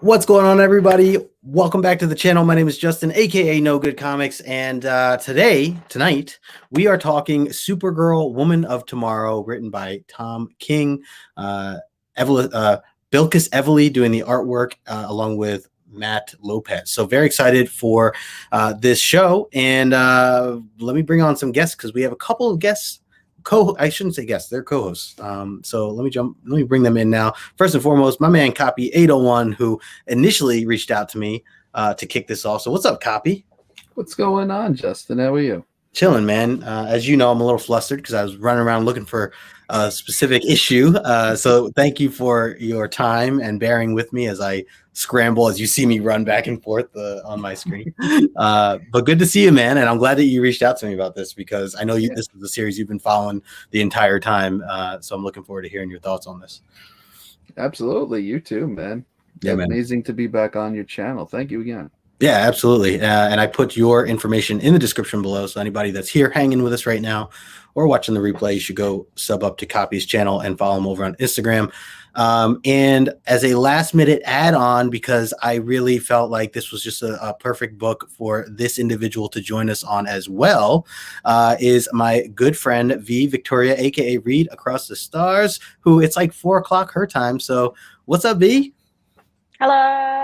What's going on, everybody? Welcome back to the channel. My name is Justin, aka No Good Comics, and tonight, we are talking Supergirl, Woman of Tomorrow, written by Tom King. Bilquis Evely doing the artwork, along with Matt Lopes. So very excited for this show, and let me bring on some guests because we have a couple of guests. I shouldn't say guests, they're co-hosts. So let me bring them in now. First and foremost, my man Copy 801, who initially reached out to me to kick this off. So what's up, Copy? What's going on, Justin? How are you? Chilling, man. As you know, I'm a little flustered because I was running around looking for a specific issue. So thank you for your time and bearing with me as I scramble, as you see me run back and forth on my screen. But good to see you, man. And I'm glad that you reached out to me about this because I know this is a series you've been following the entire time. So I'm looking forward to hearing your thoughts on this. Absolutely. You too, man. Yeah, man. Amazing to be back on your channel. Thank you again. Yeah, absolutely. And I put your information in the description below. So anybody that's here hanging with us right now or watching the replay, you should go sub up to Copy's channel and follow him over on Instagram. And as a last minute add-on, because I really felt like this was just a perfect book for this individual to join us on as well, is my good friend V Victoria, aka Read Across the Stars, who it's like 4 o'clock her time. So what's up, V? Hello.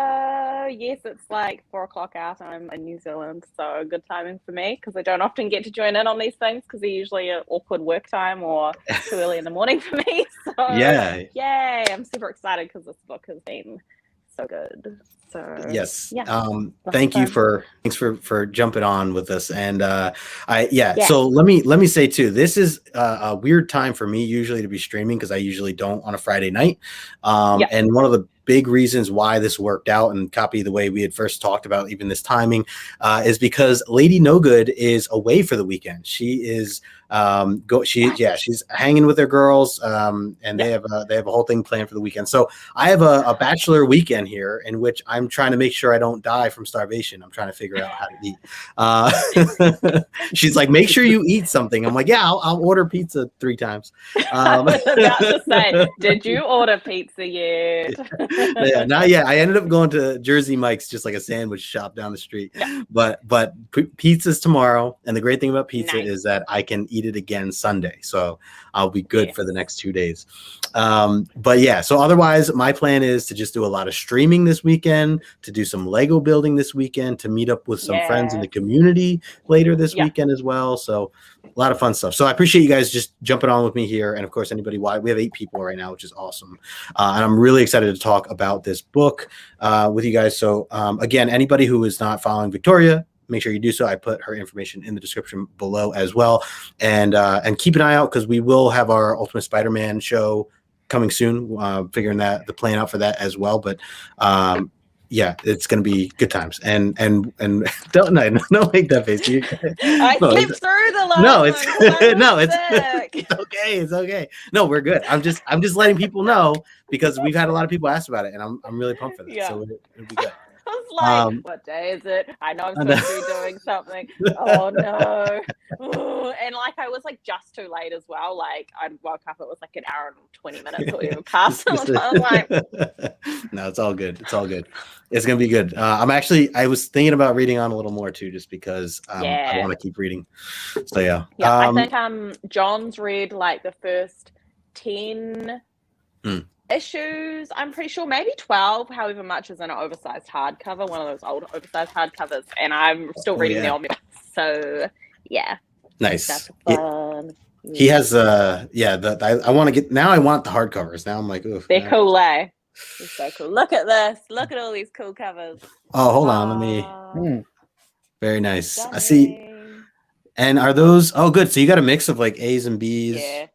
Yes, it's like 4 o'clock our time in New Zealand, so good timing for me because I don't often get to join in on these things because they're usually an awkward work time or too early in the morning for me. So yeah, yay! I'm super excited because this book has been so good. So yes, yeah. Thanks for jumping on with us. And so let me say too, this is a weird time for me usually to be streaming because I usually don't on a Friday night. And one of the big reasons why this worked out and Copy the way we had first talked about even this timing is because Lady No Good is away for the weekend. She is she's hanging with her girls, and they have a whole thing planned for the weekend. So I have a bachelor weekend here in which I'm trying to make sure I don't die from starvation. I'm trying to figure out how to eat. She's like, make sure you eat something. I'm like, yeah, I'll order pizza 3 times. I was about to say, did you order pizza yet? Yeah, not yet. I ended up going to Jersey Mike's, just like a sandwich shop down the street. Yeah. But pizza's tomorrow, and the great thing about pizza is that I can eat it again Sunday, so I'll be good for the next 2 days. But yeah, so otherwise, my plan is to just do a lot of streaming this weekend, to do some Lego building this weekend, to meet up with some friends in the community later this weekend as well. So a lot of fun stuff. So I appreciate you guys just jumping on with me here, and of course, anybody. We have 8 people right now, which is awesome, and I'm really excited to talk about this book with you guys. So again, anybody who is not following Victoria, make sure you do so. I put her information in the description below as well, and keep an eye out because we will have our Ultimate Spider-Man show coming soon. Figuring the plan out for that as well. But yeah, it's going to be good times. And don't make that face. I slipped through the line. No, it's okay. It's okay. No, we're good. I'm just letting people know because we've had a lot of people ask about it, and I'm really pumped for that. Yeah. So it'll be good. I was like, what day is it? I know I'm supposed to be doing something. Oh no. Ooh. And like I was like just too late as well. Like I woke up, it was like an hour and 20 minutes or even past. I was like, no, it's all good. It's all good. It's gonna be good. I was thinking about reading on a little more too, just because I want to keep reading. So yeah. I think John's read like the first 10 issues, I'm pretty sure, maybe 12, however much is in an oversized hardcover, one of those old oversized hardcovers, and I'm still reading the omnibus. So yeah, nice. That's fun. He has I want to get now. I want the hardcovers now. I'm like, oof, they're cool, eh? They're so cool. Look at this. Look at all these cool covers. Oh, hold on. Let me. Very nice. Stunning. I see. And are those? Oh, good. So you got a mix of like A's and B's. Yeah.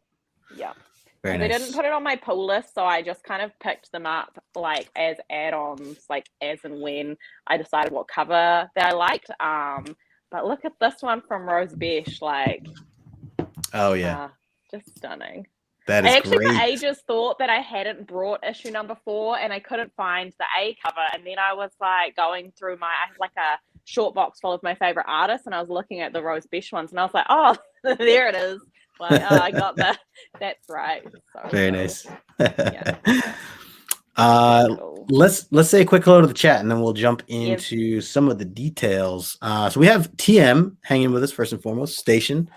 Very nice. They didn't put it on my pull list, so I just kind of picked them up like as add-ons, like as and when I decided what cover that I liked. But look at this one from Rose Besh, like, oh yeah, just stunning. That is I actually great. For ages thought that I hadn't brought issue number 4, and I couldn't find the A cover. And then I was like going through I had like a short box full of my favorite artists, and I was looking at the Rose Besh ones, and I was like, oh, there it is. Like, I got that. That's right. So very nice. Cool. Let's say a quick hello to the chat, and then we'll jump into some of the details. So we have TM hanging with us first and foremost. Station,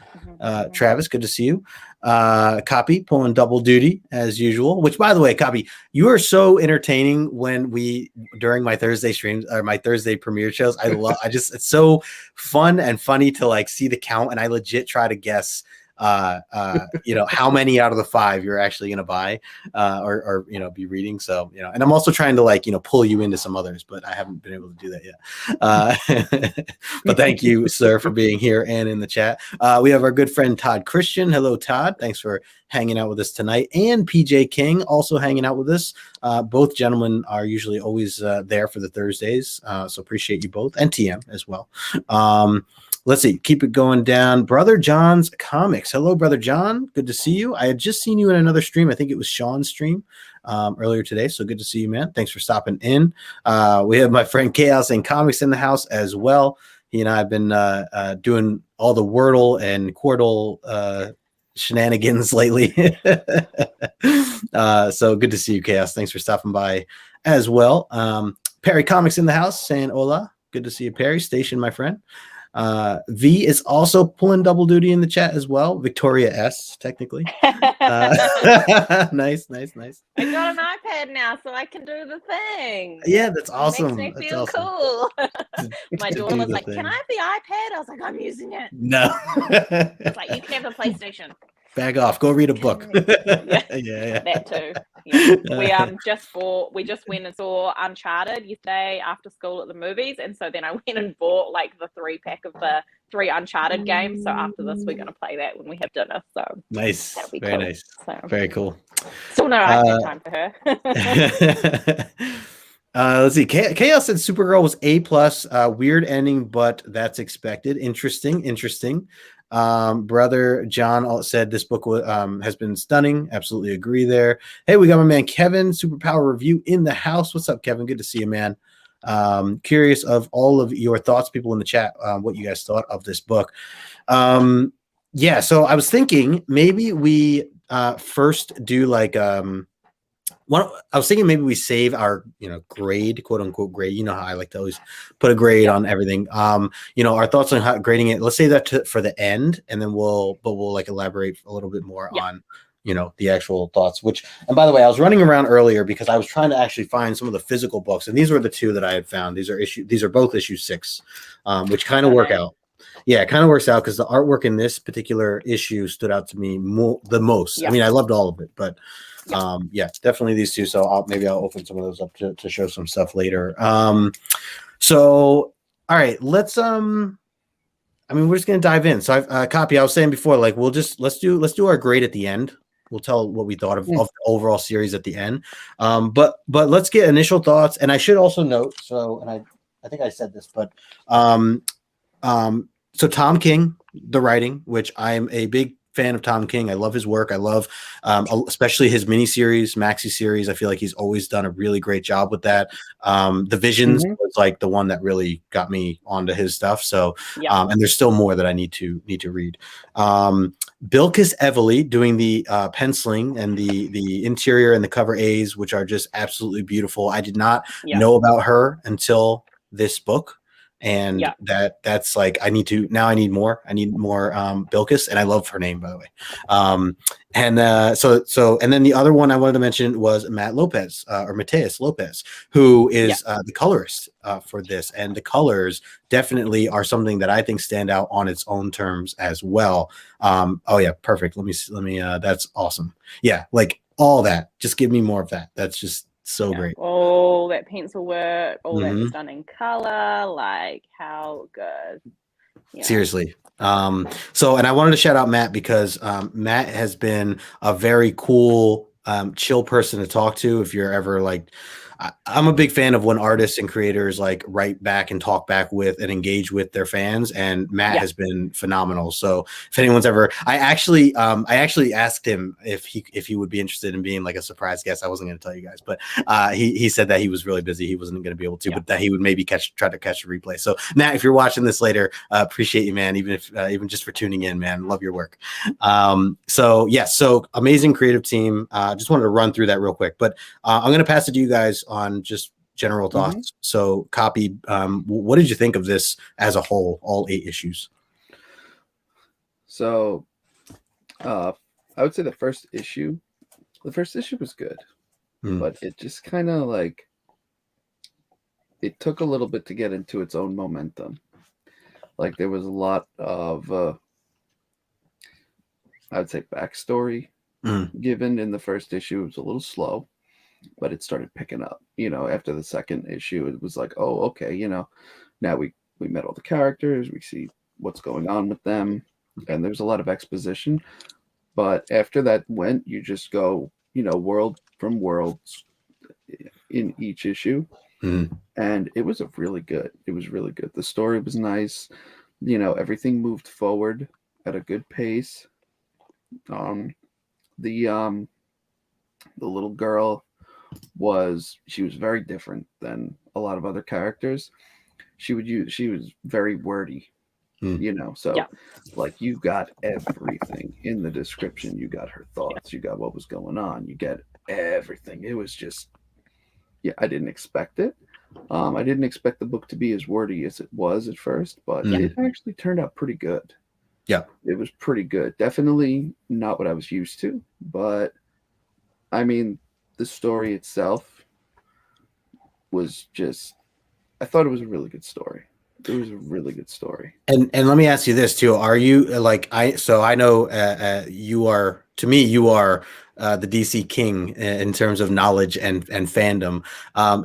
Travis, good to see you. Copy pulling double duty as usual. Which, by the way, Copy, you are so entertaining during my Thursday streams or my Thursday premiere shows. It's so fun and funny to like see the count, and I legit try to guess how many out of the 5 you're actually going to buy or be reading. So and I'm also trying to like pull you into some others, but I haven't been able to do that yet. But thank you, sir, for being here and in the chat. We have our good friend Todd Christian. Hello, Todd. Thanks for hanging out with us tonight. And PJ King also hanging out with us. Both gentlemen are usually always there for the Thursdays, so appreciate you both, and TM as well. Let's see. Keep it going down. Brother John's Comics. Hello, Brother John. Good to see you. I had just seen you in another stream. I think it was Sean's stream earlier today. So good to see you, man. Thanks for stopping in. We have my friend Chaos and Comics in the house as well. He and I have been doing all the Wordle and Quordle shenanigans lately. So good to see you, Chaos. Thanks for stopping by as well. Perry Comics in the house saying hola. Good to see you, Perry. Station, my friend. V is also pulling double duty in the chat as well. Victoria S, technically. Nice. I got an iPad now, so I can do the thing. Yeah, that's awesome. Makes me that's feel awesome. cool. My daughter was like, "Can I have the iPad?" I was like, "I'm using it." No. It's like, you can have the PlayStation. Back off. Go read a book. Yeah. That too. Yeah. We just went and saw Uncharted yesterday after school at the movies, and so then I went and bought like the 3-pack of the 3 Uncharted games. So after this, we're gonna play that when we have dinner. So nice. That'll be Very cool. nice. So, very cool. Still no iPad time for her. Let's see. Chaos said Supergirl was A+. Weird ending, but that's expected. Interesting. Brother John said this book has been stunning. Absolutely agree there. Hey, we got my man Kevin, Superpower Review in the house. What's up, Kevin? Good to see you, man. Curious of all of your thoughts, people in the chat, what you guys thought of this book. So I was thinking maybe we first do like I was thinking maybe we save our grade, quote unquote grade. You know how I like to always put a grade on everything. Our thoughts on how grading it. Let's save that for the end, and then we'll like elaborate a little bit more on the actual thoughts. And by the way, I was running around earlier because I was trying to actually find some of the physical books, and these were the 2 that I had found. These are both issue 6, which kind of work out. Yeah, it kind of works out because the artwork in this particular issue stood out to me the most. Yeah. I mean, I loved all of it, but definitely these 2. So maybe I'll open some of those up to show some stuff later. So all right, let's we're just gonna dive in. So I Copy. I was saying before, like let's do our grade at the end. We'll tell what we thought of the overall series at the end. But let's get initial thoughts. And I should also note. So, and I think I said this, but so Tom King, the writing, which I'm a big fan of Tom King. I love his work. I love especially his miniseries, maxi series. I feel like he's always done a really great job with that. The Visions was like the one that really got me onto his stuff. So and there's still more that I need to read. Bilquis Evely doing the penciling and the interior and the cover A's, which are just absolutely beautiful. I did not know about her until this book. And that's like I need more Bilquis, and I love her name, by the way. And then the other one I wanted to mention was Matheus Lopes, who is the colorist for this, and the colors definitely are something that I think stand out on its own terms as well. Perfect. Let me that's awesome. Yeah, like all that. Just give me more of that. That's just so great. All that pencil work, all that stunning color, like how good. Seriously. And I wanted to shout out Matt because Matt has been a very cool chill person to talk to. If you're ever like I'm a big fan of when artists and creators like write back and talk back with and engage with their fans, and Matt has been phenomenal. So if anyone's ever, I actually asked him if he would be interested in being like a surprise guest. I wasn't going to tell you guys, but he said that he was really busy, he wasn't going to be able to, but that he would maybe try to catch a replay. So Matt, if you're watching this later, appreciate you, man. Even just for tuning in, man, love your work. So amazing creative team. Just wanted to run through that real quick, but I'm going to pass it to you guys on just general thoughts. So Copy, what did you think of this as a whole, all 8 issues? So I would say the first issue was good, but it just kind of like, it took a little bit to get into its own momentum. Like there was a lot of I would say backstory given in the first issue. It was a little slow, but it started picking up, after the second issue. It was like, oh, okay, now we met all the characters, we see what's going on with them, and there's a lot of exposition. But after that you just go, world from world in each issue. And it was really good. The story was nice. Everything moved forward at a good pace. The little girl was very different than a lot of other characters. She was very wordy, like you got everything in the description. You got her thoughts, you got what was going on, you get everything. It was just, I didn't expect it. I didn't expect the book to be as wordy as it was at first, but it actually turned out pretty good. Yeah, it was pretty good. Definitely not what I was used to, but I mean, the story itself was just, I thought it was a really good story. It was a really good story. And let me ask you this too: are you like I know you are, to me, you are the DC king in terms of knowledge and fandom.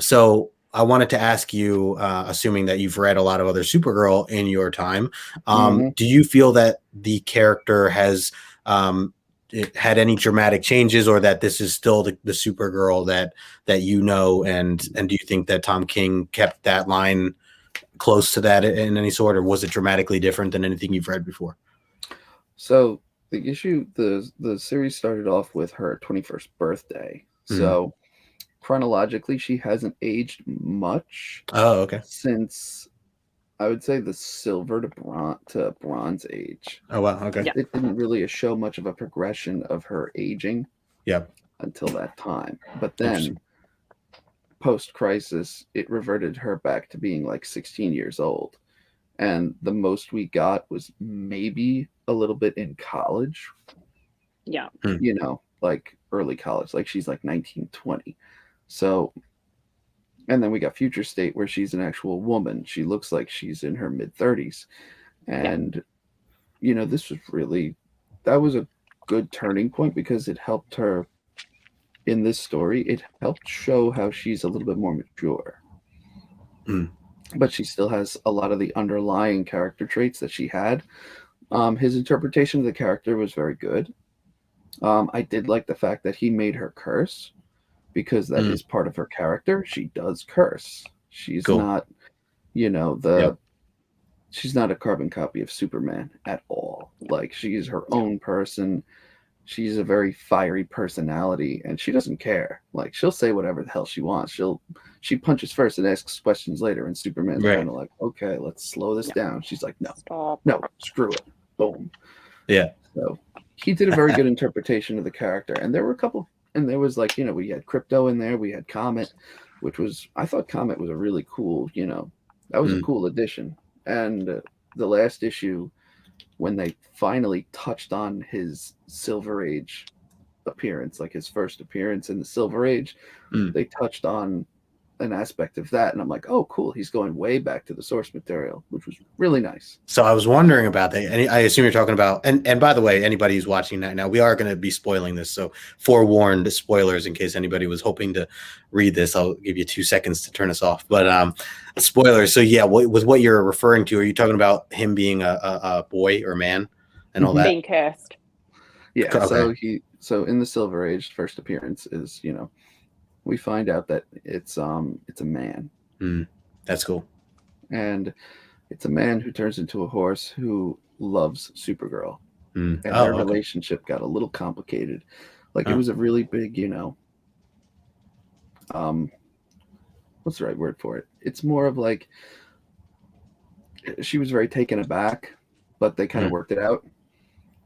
So I wanted to ask you, assuming that you've read a lot of other Supergirl in your time, do you feel that the character has had any dramatic changes, or that this is still the Supergirl that and do you think that Tom King kept that line close to that in any sort, or was it dramatically different than anything you've read before? So the series started off with her 21st birthday. So chronologically, she hasn't aged much. Oh, okay. Since I would say the silver to bronze age. Oh, wow. Okay. Yeah. It didn't really show much of a progression of her aging. Yeah. Until that time, but then post-crisis, it reverted her back to being like 16 years old, and the most we got was maybe a little bit in college. Yeah. Like early college, like she's like 19, 20. So, and then we got Future State, where she's an actual woman. She looks like she's in her mid-30s. And, that was a good turning point, because it helped her in this story. It helped show how she's a little bit more mature. But she still has a lot of the underlying character traits that she had. His interpretation of the character was very good. I did like the fact that he made her curse, because that is part of her character. She does curse. She's not, she's not a carbon copy of Superman at all. Like, she is her own person. She's a very fiery personality, and she doesn't care. Like, she'll say whatever the hell she wants. She punches first and asks questions later, and Superman's kind of like, okay, let's slow this down. She's like, no, screw it. Boom. Yeah. So he did a very good interpretation of the character. And there were a couple, and there was like, we had Crypto in there, we had Comet, I thought Comet was a really cool, that was a cool addition. And the last issue, when they finally touched on his Silver Age appearance, like his first appearance in the Silver Age, they touched on an aspect of that, and I'm like, oh, cool, he's going way back to the source material, which was really nice. So I was wondering about that, and I assume you're talking about, and by the way, anybody who's watching that now, we are going to be spoiling this, so forewarned spoilers in case anybody was hoping to read this. I'll give you 2 seconds to turn us off, but spoilers. So yeah, with what you're referring to, are you talking about him being a boy or man and all that? Being cursed. Yeah. Okay. So in the Silver Age, first appearance is, we find out that it's a man. That's cool. And it's a man who turns into a horse who loves Supergirl. And their relationship got a little complicated. Like it was a really big, what's the right word for it? It's more of like she was very taken aback, but they kind of worked it out.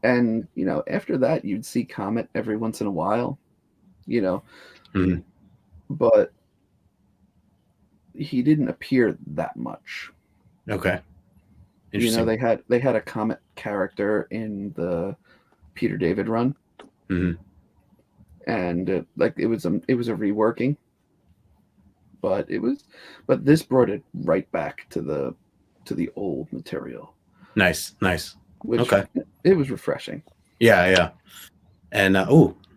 And, after that, you'd see Comet every once in a while, but he didn't appear that much. Okay. Interesting. They had a Comet character in the Peter David run. And it was a reworking, but this brought it right back to the old material. Nice. Which, it was refreshing. Yeah. And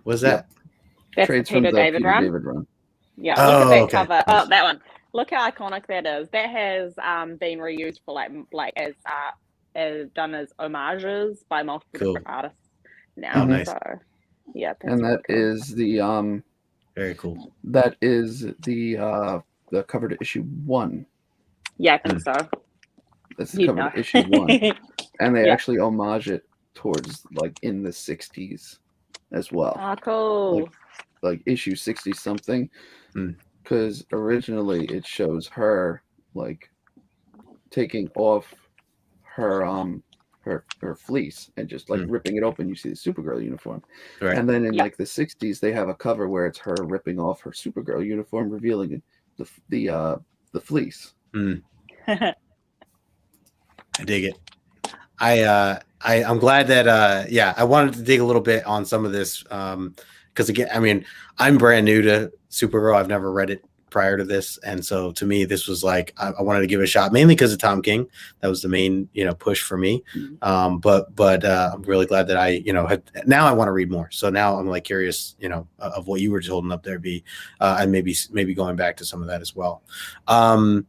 what's that? That's Trades the Peter from the David Peter run. David run. Yeah, look at that cover. Oh, that one. Look how iconic that is. That has been reused for like as done as homages by multiple different artists now. Nice. So, yeah, and that is the very cool. That is the cover to issue 1. Yeah, I think so. That's the cover to issue 1, and they actually homage it towards like in the 60s as well. Oh, cool. Like issue 60 something, because originally it shows her like taking off her her fleece and just like ripping it open. You see the Supergirl uniform, right. And then in like the 60s they have a cover where it's her ripping off her Supergirl uniform, revealing the fleece. I dig it. I'm glad that I wanted to dig a little bit on some of this because again, I mean, I'm brand new to Supergirl. I've never read it prior to this, and so to me, this was like I wanted to give it a shot, mainly because of Tom King. That was the main push for me. But I'm really glad that I now I want to read more. So now I'm like curious of what you were just holding up there, B, and maybe going back to some of that as well. A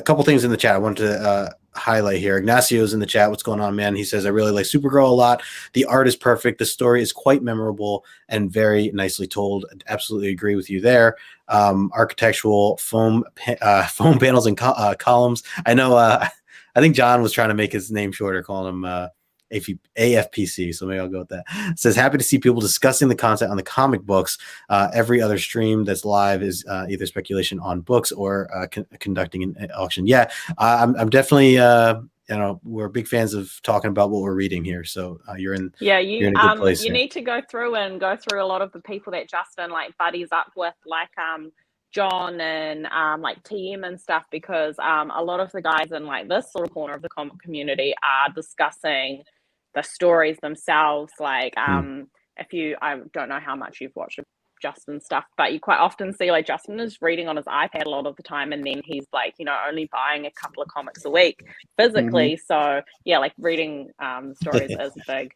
couple things in the chat I wanted to highlight here. Ignacio's in the chat. What's going on, man? He says, I really like Supergirl a lot. The art is perfect. The story is quite memorable and very nicely told. Absolutely agree with you there. Architectural foam panels and columns. I know. I think John was trying to make his name shorter, calling him AFPC, so maybe I'll go with that. It says, happy to see people discussing the content on the comic books. Every other stream that's live is either speculation on books or conducting an auction. Yeah, I'm definitely we're big fans of talking about what we're reading here. So you're in a good place. You need to go through a lot of the people that Justin like buddies up with, like John and like TM and stuff, because a lot of the guys in like this sort of corner of the comic community are discussing the stories themselves. Like if you, I don't know how much you've watched Justin stuff, but you quite often see like Justin is reading on his iPad a lot of the time, and then he's like only buying a couple of comics a week physically. So yeah, like reading stories is a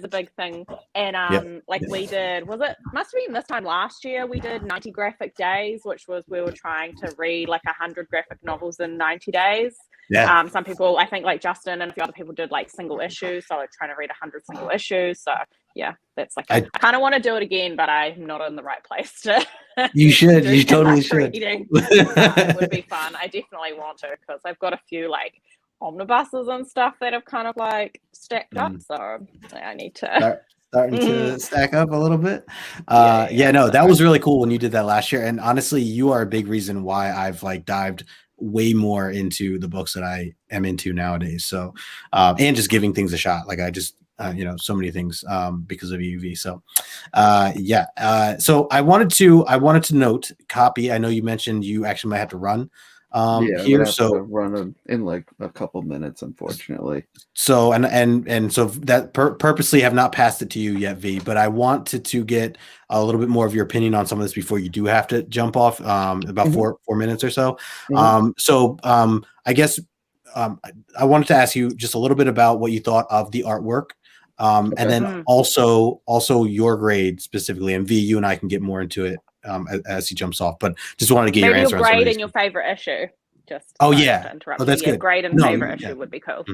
big thing. And like we did, must have been this time last year, we did 90 graphic days, which was we were trying to read like 100 graphic novels in 90 days. Yeah. Some people, I think like Justin and a few other people did like single issues, so like trying to read 100 single issues. So yeah, that's like I kind of want to do it again, but I'm not in the right place to. You should. You totally should. It would be fun. I definitely want to, because I've got a few like omnibuses and stuff that have kind of like stacked up. So I need to starting to stack up a little bit. That was really cool when you did that last year. And honestly, you are a big reason why I've like dived way more into the books that I am into nowadays. So, and just giving things a shot. Like I just, so many things because of UV. So, so I wanted to note copy. I know you mentioned you actually might have to run here. So run in like a couple minutes, unfortunately. So and so that purposely have not passed it to you yet, V. But I wanted to get a little bit more of your opinion on some of this before you do have to jump off. About 4 minutes or so. I guess I wanted to ask you just a little bit about what you thought of the artwork. And then also your grade specifically, and V, you and I can get more into it as he jumps off, but just wanted to get your answer. Your grade and your favorite issue. Just that's good. Grade and favorite issue would be cool.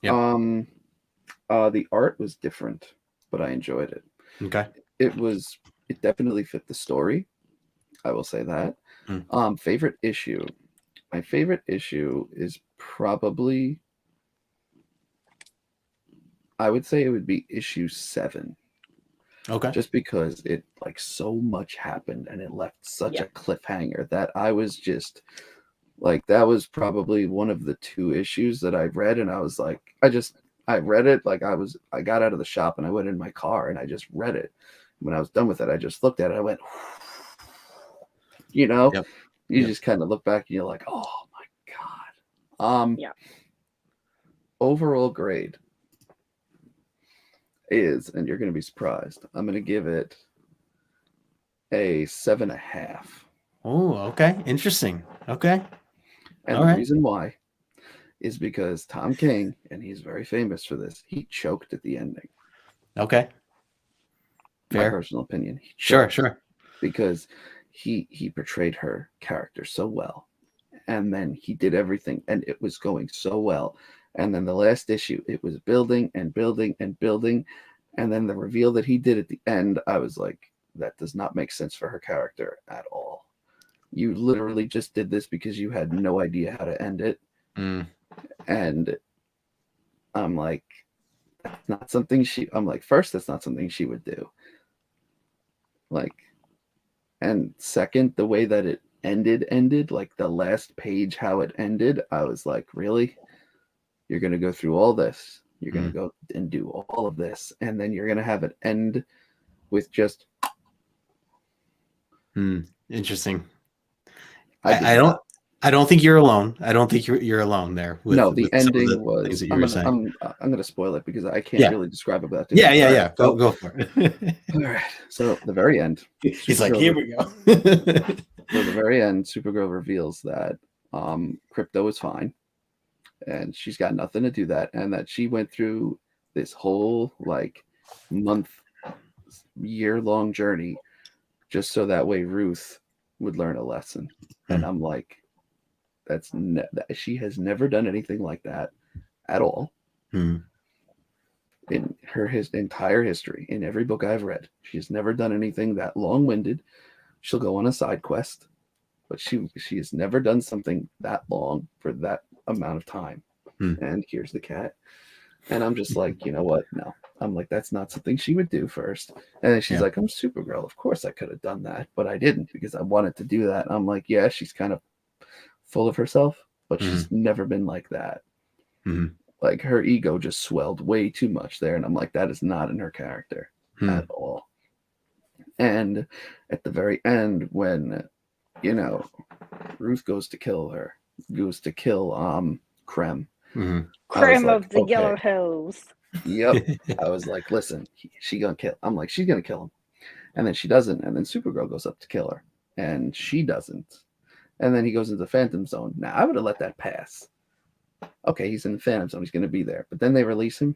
The art was different, but I enjoyed it. Okay. It was it definitely fit the story. I will say that. Favorite issue. My favorite issue is probably, I would say it would be issue 7. Okay. Just because it like so much happened and it left such a cliffhanger that I was just like, that was probably one of the 2 issues that I read, and I was like, I read it like I got out of the shop and I went in my car and I just read it. When I was done with it, I just looked at it. I went, you know, you just kind of look back and you're like, oh my God. Overall grade is, and you're going to be surprised, I'm going to give it a 7.5. Oh, okay. Interesting. Okay. And the reason why is because Tom King, and he's very famous for this, he choked at the ending. Okay. Fair. My personal opinion. Sure. Because he portrayed her character so well. And then he did everything, and it was going so well. And then the last issue, it was building and building and building. And then the reveal that he did at the end, I was like, that does not make sense for her character at all. You literally just did this because you had no idea how to end it. And I'm like, that's not something first, that's not something she would do. Like, and second, the way that it ended, like the last page, how it ended, I was like, really? You're going to go through all this. You're going to go and do all of this. And then you're going to have it end with just. Interesting. I don't think you're alone. I don't think you're alone there. The ending was. I'm going to spoil it because I can't really describe it without doing it. Yeah. Go for it. All right. So the very end. He's like, here we go. So the very end, Supergirl reveals that Crypto is fine, and she's got nothing to do that, and that she went through this whole like year-long journey just so that way Ruth would learn a lesson. And I'm like, she has never done anything like that at all in her entire history. In every book I've read, she has never done anything that long-winded. She'll go on a side quest, but she has never done something that long for that amount of time. And here's the cat. And I'm just like, you know what? No. I'm like, that's not something she would do first. And then she's like, I'm Supergirl. Of course I could have done that, but I didn't because I wanted to do that. And I'm like, yeah, she's kind of full of herself, but she's never been like that. Like her ego just swelled way too much there. And I'm like, that is not in her character at all. And at the very end, when, Ruth goes to kill Krem. Krem of the Yellow Hills. Yep. I was like, listen, she's going to kill him. And then she doesn't. And then Supergirl goes up to kill her. And she doesn't. And then he goes into the Phantom Zone. Now, I would have let that pass. Okay, he's in the Phantom Zone. He's going to be there. But then they release him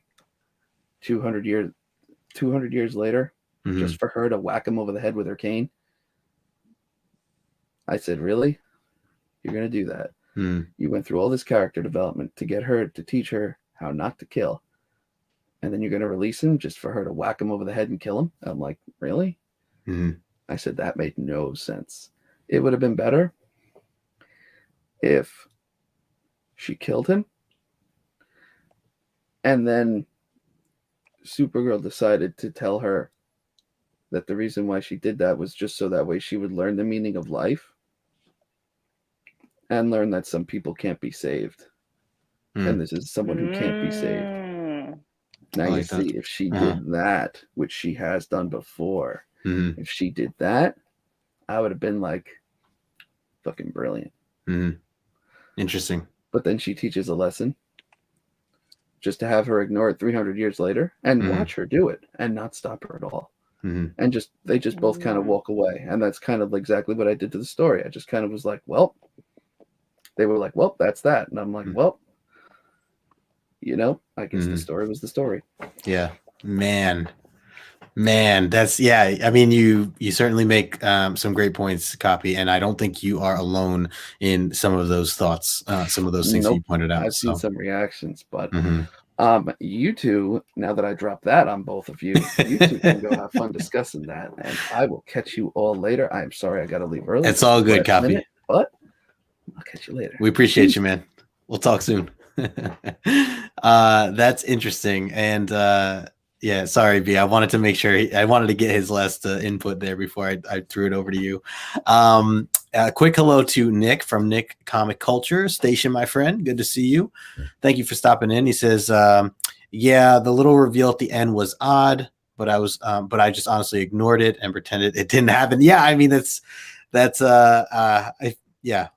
200 years later just for her to whack him over the head with her cane. I said, really? You're going to do that? You went through all this character development to get her to teach her how not to kill. And then you're going to release him just for her to whack him over the head and kill him? I'm like, really? I said, that made no sense. It would have been better if she killed him and then Supergirl decided to tell her that the reason why she did that was just so that way she would learn the meaning of life and learn that some people can't be saved. And this is someone who can't be saved. Now you see, if she did that, which she has done before, if she did that, I would have been like, fucking brilliant. Interesting. But then she teaches a lesson just to have her ignore it 300 years later and watch her do it and not stop her at all. And they just both kind of walk away. And that's kind of exactly what I did to the story. I just kind of was like, well, they were like, well, that's that. And I'm like, well, I guess the story was the story. Yeah, man, that's, I mean, you certainly make some great points, Copy, and I don't think you are alone in some of those thoughts, some of those things that you pointed out. I've seen some reactions, but You two, now that I dropped that on both of you, you two can go have fun discussing that, and I will catch you all later. I'm sorry I got to leave early. It's all good, Copy. But I'll catch you later. We appreciate you, man. We'll talk soon. That's interesting. And yeah, sorry, B. I wanted to make sure I wanted to get his last input there before I threw it over to you. A quick hello to Nick from Nick Comic Culture Station, my friend. Good to see you. Thank you for stopping in. He says, yeah, the little reveal at the end was odd, but I just honestly ignored it and pretended it didn't happen. Yeah, I mean yeah,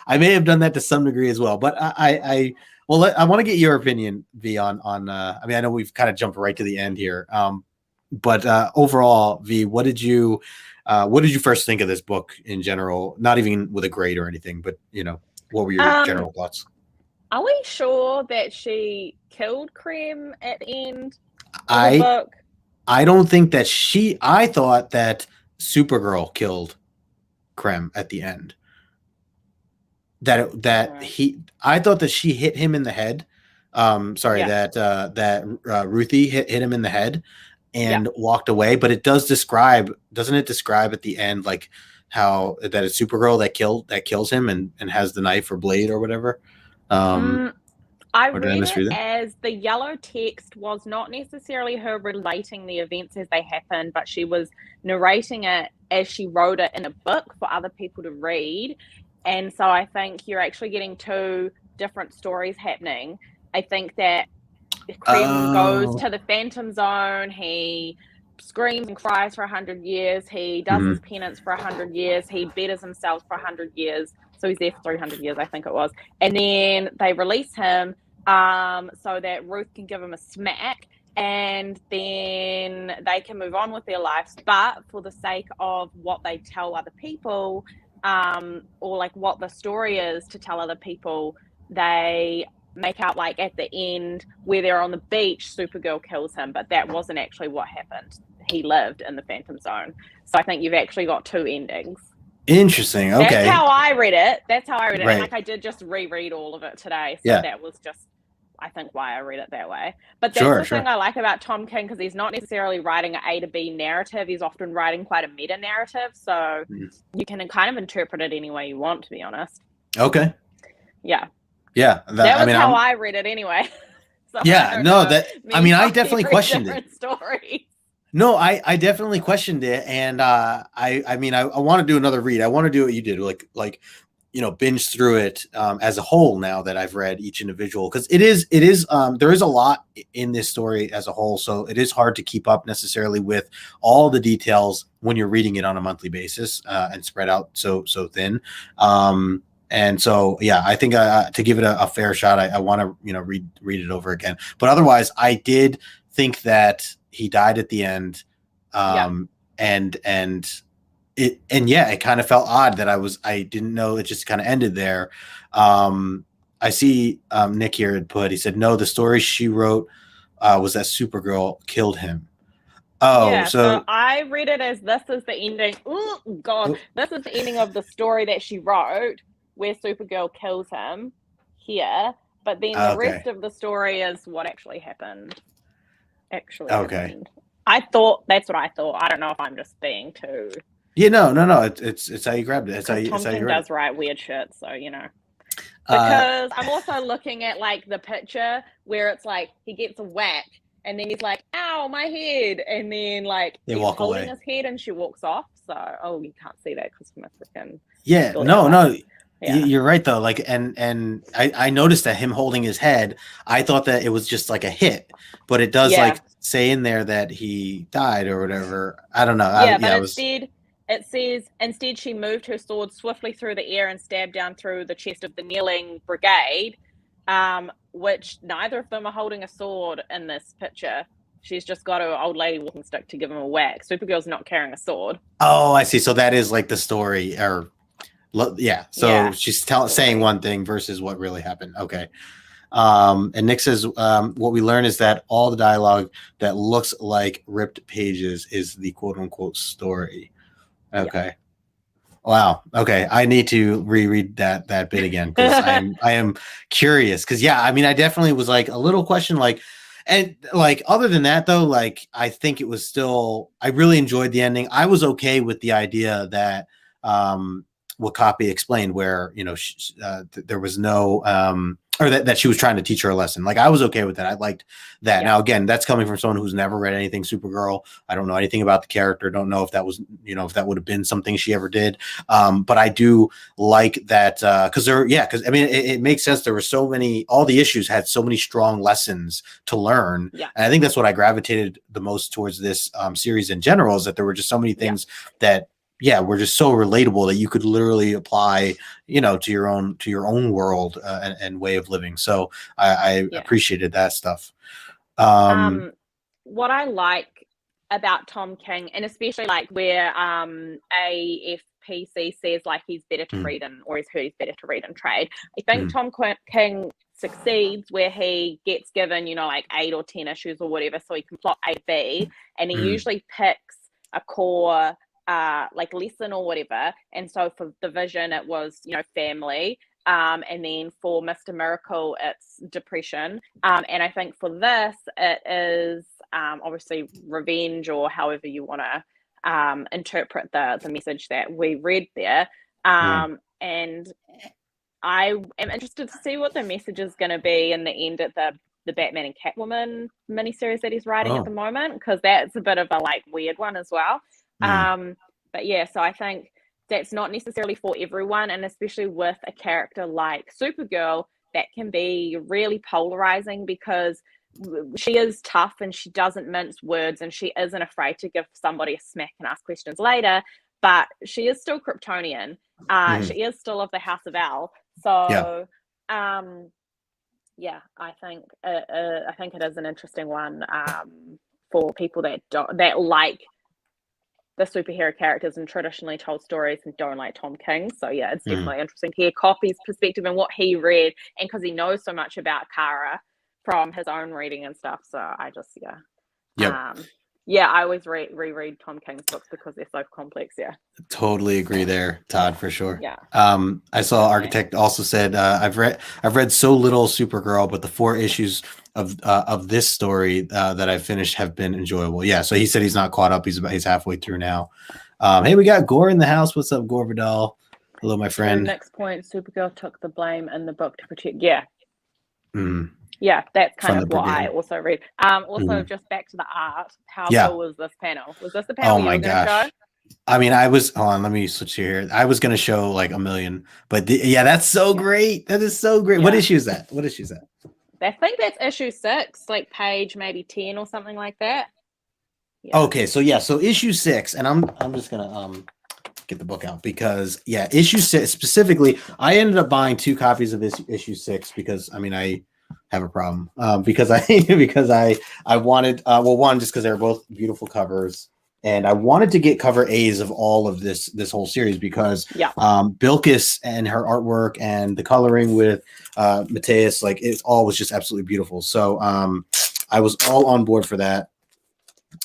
I may have done that to some degree as well, but I want to get your opinion, V, on I mean, I know we've kind of jumped right to the end here, but overall, V, what did you first think of this book in general? Not even with a grade or anything, but what were your general thoughts? Are we sure that she killed Creme at the end of the book? I don't think that I thought that Supergirl killed Creme at the end. I thought that she hit him in the head. That Ruthie hit him in the head and walked away. But it doesn't it describe at the end like how that it's Supergirl that kills him and has the knife or blade or whatever. I read it as the yellow text was not necessarily her relating the events as they happened, but she was narrating it as she wrote it in a book for other people to read. And so I think you're actually getting two different stories happening. I think that Creme goes to the Phantom Zone. He screams and cries for 100 years. He does his penance for 100 years. He betters himself for 100 years. So he's there for 300 years, I think it was. And then they release him so that Ruth can give him a smack. And then they can move on with their lives. But for the sake of what they tell other people, or like what the story is to tell other people, they make out like at the end where they're on the beach, Supergirl kills him, but that wasn't actually what happened. He lived in the Phantom Zone. So I think you've actually got two endings. Interesting. Okay. That's how I read it. Right. And like I did just reread all of it today. So that was just, I think, why I read it that way. But that's the thing I like about Tom King, because he's not necessarily writing an A to B narrative. He's often writing quite a meta narrative. So you can kind of interpret it any way you want, to be honest. Okay. Yeah. Yeah. That was how I read it anyway. So I definitely questioned it. Stories. No, I definitely questioned it. And I want to do another read. I want to do what you did, like binge through it as a whole now that I've read each individual, because there is a lot in this story as a whole, so it is hard to keep up necessarily with all the details when you're reading it on a monthly basis and spread out so thin. And so I think to give it a fair shot, I want to read it over again. But otherwise, I did think that he died at the end, it kind of felt odd that I didn't know it just kind of ended there. I see Nick here had put, he said, no, the story she wrote was that Supergirl killed him. So I read it as this is the ending. Oh God, this is the ending of the story that she wrote where Supergirl kills him here. But then the rest of the story is what actually happened. Happened. I thought that's what I thought. I don't know if I'm just being too. Yeah, no. It's how you grabbed it. It's how you does write weird shit, so Because I'm also looking at like the picture where it's like he gets a whack and then he's like, "Ow, my head," and then like he's holding away. His head and she walks off. So you can't see that because my freaking You're right though. Like and I noticed that him holding his head, I thought that it was just like a hit, but it does like say in there that he died or whatever. I don't know. It says, instead she moved her sword swiftly through the air and stabbed down through the chest of the kneeling brigade, which neither of them are holding a sword in this picture. She's just got her old lady walking stick to give him a whack. Supergirl's not carrying a sword. Oh, I see. So that is like the story, So she's saying one thing versus what really happened. Okay. And Nick says, what we learn is that all the dialogue that looks like ripped pages is the quote unquote story. Okay. Wow. Okay. I need to reread that bit again because I am curious. Because yeah, I mean, I definitely was like a little question, like, and like other than that though, like I think it was still I really enjoyed the ending. I was okay with the idea that what Copy explained, where there was no or that she was trying to teach her a lesson. Like I was okay with that. I liked that. Yeah. Now again, that's coming from someone who's never read anything Supergirl. I don't know anything about the character. Don't know if that was if that would have been something she ever did. But I do like that because I mean it makes sense. There were so many. All the issues had so many strong lessons to learn. Yeah. And I think that's what I gravitated the most towards this series in general, is that there were just so many things that were just so relatable that you could literally apply, to your own world and way of living. So I appreciated that stuff. What I like about Tom King, and especially like where AFPC says like he's better to read in, or he's heard he's better to read and trade. I think Tom King succeeds where he gets given, like 8 or 10 issues or whatever, so he can plot A, B, and he usually picks a core like lesson or whatever. And so for the Vision, it was, family. And then for Mr. Miracle, it's depression. And I think for this, it is obviously revenge, or however you want to interpret the message that we read there. And I am interested to see what the message is going to be in the end at the Batman and Catwoman miniseries that he's writing at the moment, because that's a bit of a like weird one as well. But yeah, so I think that's not necessarily for everyone, and especially with a character like Supergirl, that can be really polarizing because she is tough and she doesn't mince words and she isn't afraid to give somebody a smack and ask questions later, but she is still Kryptonian. She is still of the House of L. So I think it is an interesting one for people that like the superhero characters and traditionally told stories and don't like Tom King. So yeah, it's definitely interesting to hear Copy's perspective and what he read, and because he knows so much about Kara from his own reading and stuff. So I just I always reread Tom King's books because they're so complex. Totally agree there, Todd, for sure. I saw Okay. Architect also said I've read so little Supergirl, but the 4 issues of this story that I finished have been enjoyable. Yeah, so he said he's not caught up. He's halfway through now. Hey, we got Gore in the house. What's up, Gore Vidal? Hello, my friend. Next point: Supergirl took the blame in the book to protect. Yeah, that's kind of what I also read. Also, just back to the art. How cool was this panel? Was this the panel you were going to show? I mean, hold on, let me switch here. I was going to show like a million, but that's so great. That is so great. What issue is that? I think that's issue 6, like page maybe 10 or something like that. Okay, so issue 6, and I'm just gonna get the book out because issue 6 specifically, I ended up buying 2 copies of issue 6 because I have a problem because I wanted one, just because they're both beautiful covers, and I wanted to get cover A's of all of this whole series because Bilquis and her artwork and the coloring with Matheus, like it all was just absolutely beautiful. So I was all on board for that.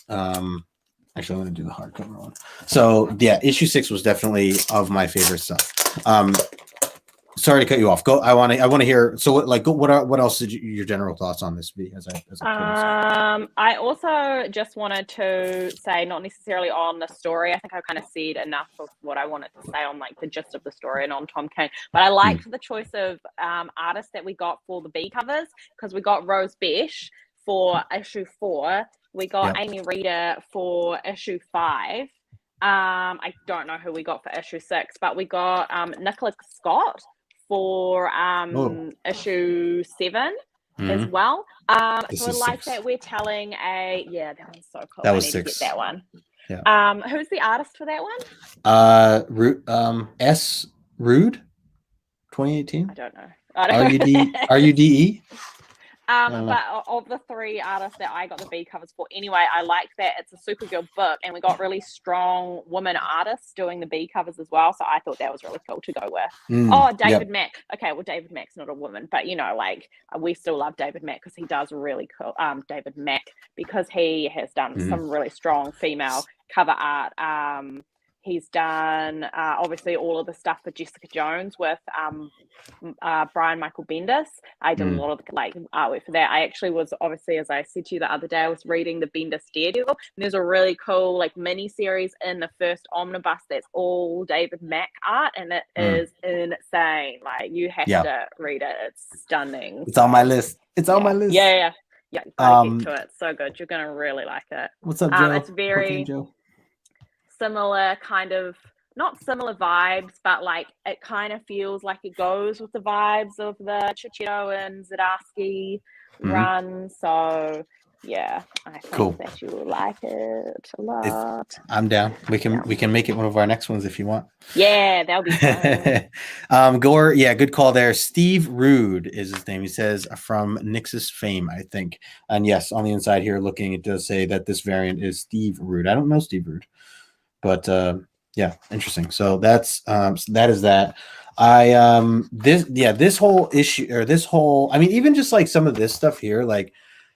Actually, I'm going to do the hardcover one. So issue 6 was definitely of my favorite stuff. Sorry to cut you off. Go. I want to hear. So what else did your general thoughts on this be? I also just wanted to say, not necessarily on the story. I think I kind of said enough of what I wanted to say on like the gist of the story and on Tom King. But I liked the choice of artists that we got for the B covers, because we got Rose Besh for issue 4. We got Amy Reeder for issue 5. I don't know who we got for issue 6, but we got Nicholas Scott for issue 7 as well. So I like that we're telling that one's so cool. That was I need 6. to get that one. Yeah. Who's the artist for that one? S. Rude, 2018. I don't know. RUDE. But of the 3 artists that I got the B covers for anyway, I like that it's a Supergirl book and we got really strong women artists doing the B covers as well. So I thought that was really cool to go with. David Mack. Okay, well, David Mack's not a woman, but we still love David Mack because he does really cool. David Mack, because he has done some really strong female cover art. He's done obviously all of the stuff for Jessica Jones with Brian Michael Bendis. I did a lot of like artwork for that. I actually was, obviously, as I said to you the other day, I was reading the Bendis Daredevil, and there's a really cool like mini series in the first omnibus that's all David Mack art, and it is insane. Like, you have to read it. It's stunning. It's on my list. It's on my list. Yeah, gotta get to it. So good. You're gonna really like it. What's up, Joe? It's very similar kind of, not similar vibes, but like it kind of feels like it goes with the vibes of the Chichetto and Zdarsky run. So yeah, I think that you will like it a lot. I'm down. We can make it one of our next ones if you want. Yeah, that'll be fun. Gore, yeah, good call there. Steve Rude is his name. He says from Nix's fame, I think. And yes, on the inside here looking, it does say that this variant is Steve Rude. I don't know Steve Rude. But yeah, interesting. So that's that is that. This whole issue, or this whole, I mean, even just like some of this stuff here, like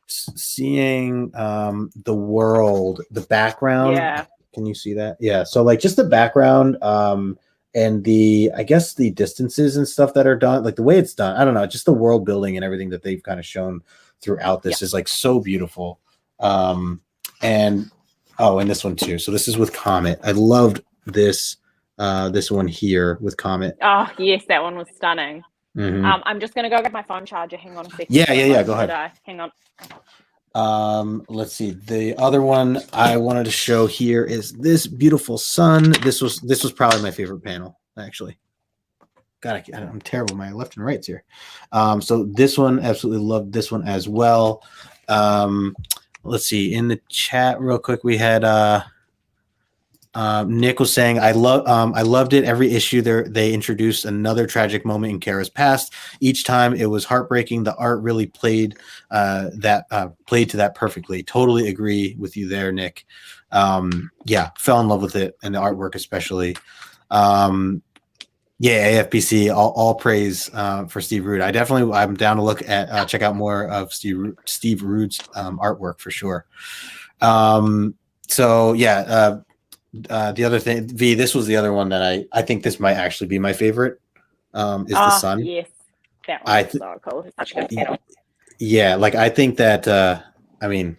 seeing the world, the background. Yeah. Can you see that? Yeah. So like just the background and the, I guess the distances and stuff that are done, like the way it's done. I don't know, just the world building and everything that they've kind of shown throughout this is like so beautiful. And this one too. So this is with Comet. I loved this one here with Comet. Oh yes, that one was stunning. I'm just gonna go get my phone charger. Hang on a second. Yeah. Go ahead. Hang on. Let's see. The other one I wanted to show here is this beautiful sun. This was probably my favorite panel, actually. God, I'm terrible with my left and rights here. So this one, absolutely loved this one as well. Let's see, in the chat real quick, we had Nick was saying, I loved it. Every issue they introduced another tragic moment in Kara's past. Each time it was heartbreaking. The art really played to that perfectly. Totally agree with you there, Nick. Fell in love with it, and the artwork especially. AFPC, all praise for Steve Rude. I'm down to look at check out more of Steve Rude's artwork for sure. The other thing, V, this was the other one that I think this might actually be my favorite. Is the sun? Yes, that one is so cool. It's such a good panel. Yeah, like I think that I mean.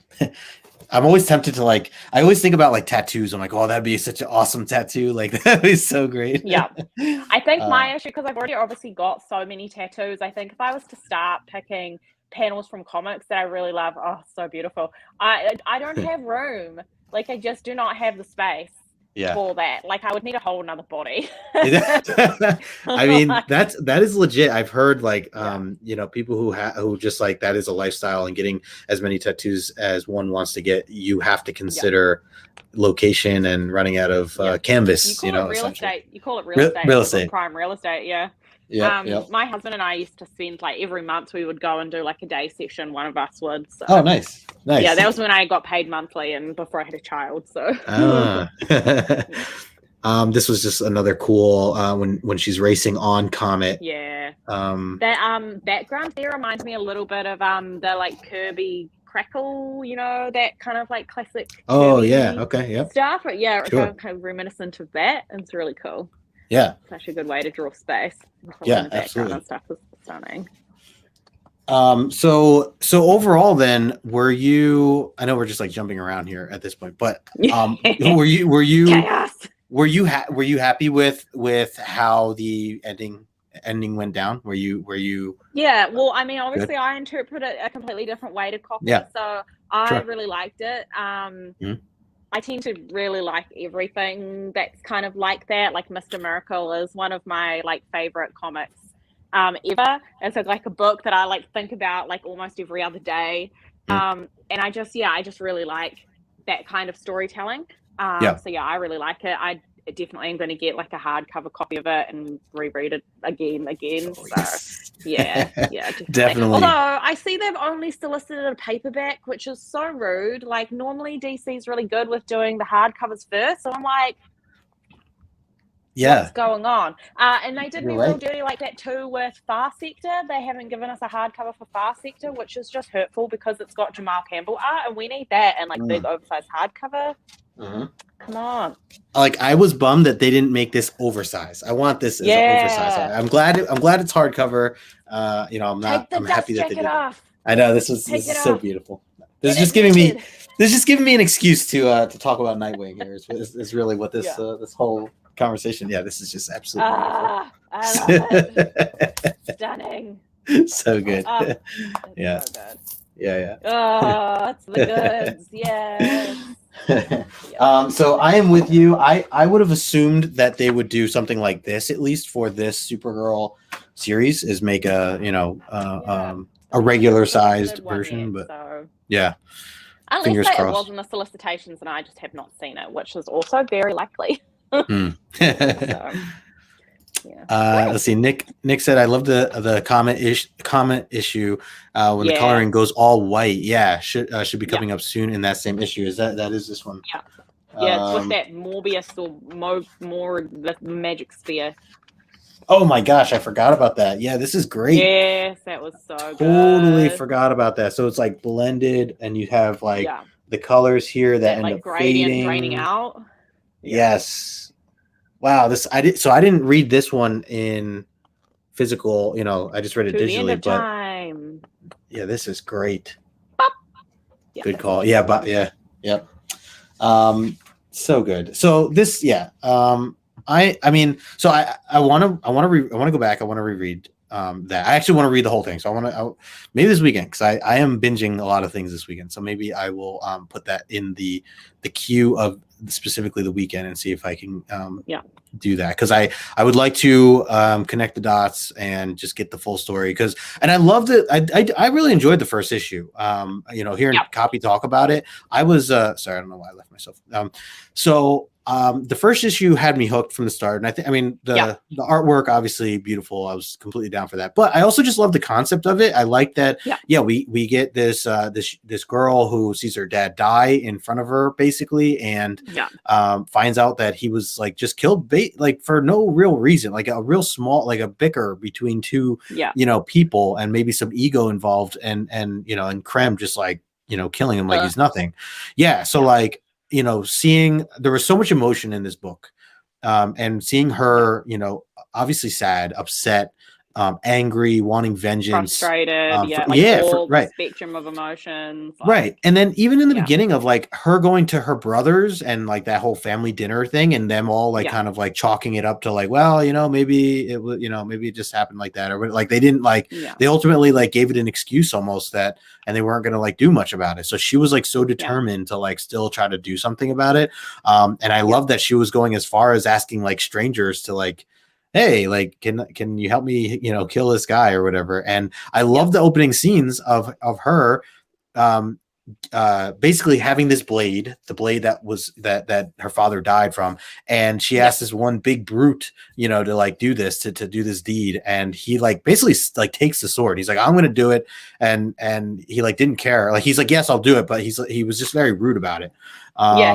I'm always tempted to I always think about like tattoos. I'm like, oh, that'd be such an awesome tattoo. Like that'd be so great. Yeah. I think my issue, because I've already obviously got so many tattoos, I think if I was to start picking panels from comics that I really love, so beautiful. I don't have room. Like I just do not have the space for that. Like I would need a whole another body. I mean, that is legit. I've heard people who just like that is a lifestyle, and getting as many tattoos as one wants to get, you have to consider location and running out of canvas. You call it real estate. You call it real estate. Prime real estate. Yeah. My husband and I used to spend like every month we would go and do like a day session. One of us would. So. Oh, nice. Yeah, that was when I got paid monthly and before I had a child. So. This was just another cool when she's racing on Comet. Yeah. That background there reminds me a little bit of the like Kirby Crackle, that kind of like classic. Oh yeah. Okay. Yep. Stuff. But yeah, sure. Kind of reminiscent of that. And it's really cool. Yeah. Such a good way to draw space. Yeah, absolutely. And stuff was stunning. So overall then, were you, I know we're just like jumping around here at this point, but were you Chaos. Were you happy with how the ending went down? Were you Yeah, well, I mean, obviously good? I interpret it a completely different way to copy. Yeah. So I really liked it. I tend to really like everything that's kind of like that. Like Mr. Miracle is one of my like favorite comics ever. It's like a book that I like think about like almost every other day. And I just really like that kind of storytelling. So yeah, I really like it. I definitely am going to get like a hardcover copy of it and reread it again. So yeah, definitely. Although I see they've only solicited a paperback, which is so rude. Like normally DC's really good with doing the hardcovers first. So I'm like, what's going on? And they did me real dirty like that too with Far Sector. They haven't given us a hardcover for Far Sector, which is just hurtful because it's got Jamal Campbell art, and we need that and like big oversized hardcover. Come on. Like, I was bummed that they didn't make this oversized. I want this as an oversized. I'm glad it's hardcover. I'm happy that they did off. I know this is so beautiful. This is just giving me an excuse to talk about Nightwing here. Is really what this this whole conversation. Yeah, this is just absolutely beautiful. I love it. Stunning. So good. Yeah. So good. Yeah. Oh, it's the goods. Yes. So I am with you. I would have assumed that they would do something like this, at least for this Supergirl series, is make a regular sized version. But yeah, unless it was in the solicitations and I just have not seen it, which is also very likely. Let's see. Nick said, "I love the comment issue when the coloring goes all white. Yeah, should be coming up soon in that same issue. Is that is this one? Yeah, it's with that Morbius or more the Magic Sphere. Oh my gosh, I forgot about that. Yeah, this is great. Yes, that was so good. Totally forgot about that. So it's like blended, and you have like the colors here that end up fading, draining out. Yes. Wow, I didn't read this one in physical, I just read it digitally, but yeah, this is great. Good call. Yeah, but yep. So good. So this, I mean, so I want to go back. I want to reread that. I actually want to read the whole thing. So I want to maybe this weekend, because I am binging a lot of things this weekend. So maybe I will put that in the queue of specifically the weekend and see if I can do that, because I would like to connect the dots and just get the full story, and I loved it. I really enjoyed the first issue. Hearing Copy talk about it, I was sorry, I don't know why I left myself. The first issue had me hooked from the start, and the artwork, obviously beautiful. I was completely down for that, but I also just love the concept of it. I like that. We get this this girl who sees her dad die in front of her, basically, and finds out that he was like just killed for no real reason, like a real small, like a bicker between two people, and maybe some ego involved, and Krem just like killing him like he's nothing. Seeing there was so much emotion in this book, and seeing her, obviously sad, upset, angry, wanting vengeance, frustrated, spectrum of emotions, right. And then even in the beginning of like her going to her brothers and like that whole family dinner thing, and them all like kind of like chalking it up to like, well, maybe it was, maybe it just happened like that, or like they didn't like they ultimately like gave it an excuse almost, that, and they weren't gonna like do much about it. So she was like so determined to like still try to do something about it. And I love that she was going as far as asking like strangers to like, hey, like, can you help me, kill this guy or whatever. And I love the opening scenes of her basically having this blade, the blade that was that her father died from, and she asked this one big brute, to like do this, to do this deed, and he like basically like takes the sword. He's like, I'm gonna do it, and he like didn't care. Like he's like, yes, I'll do it, but he was just very rude about it.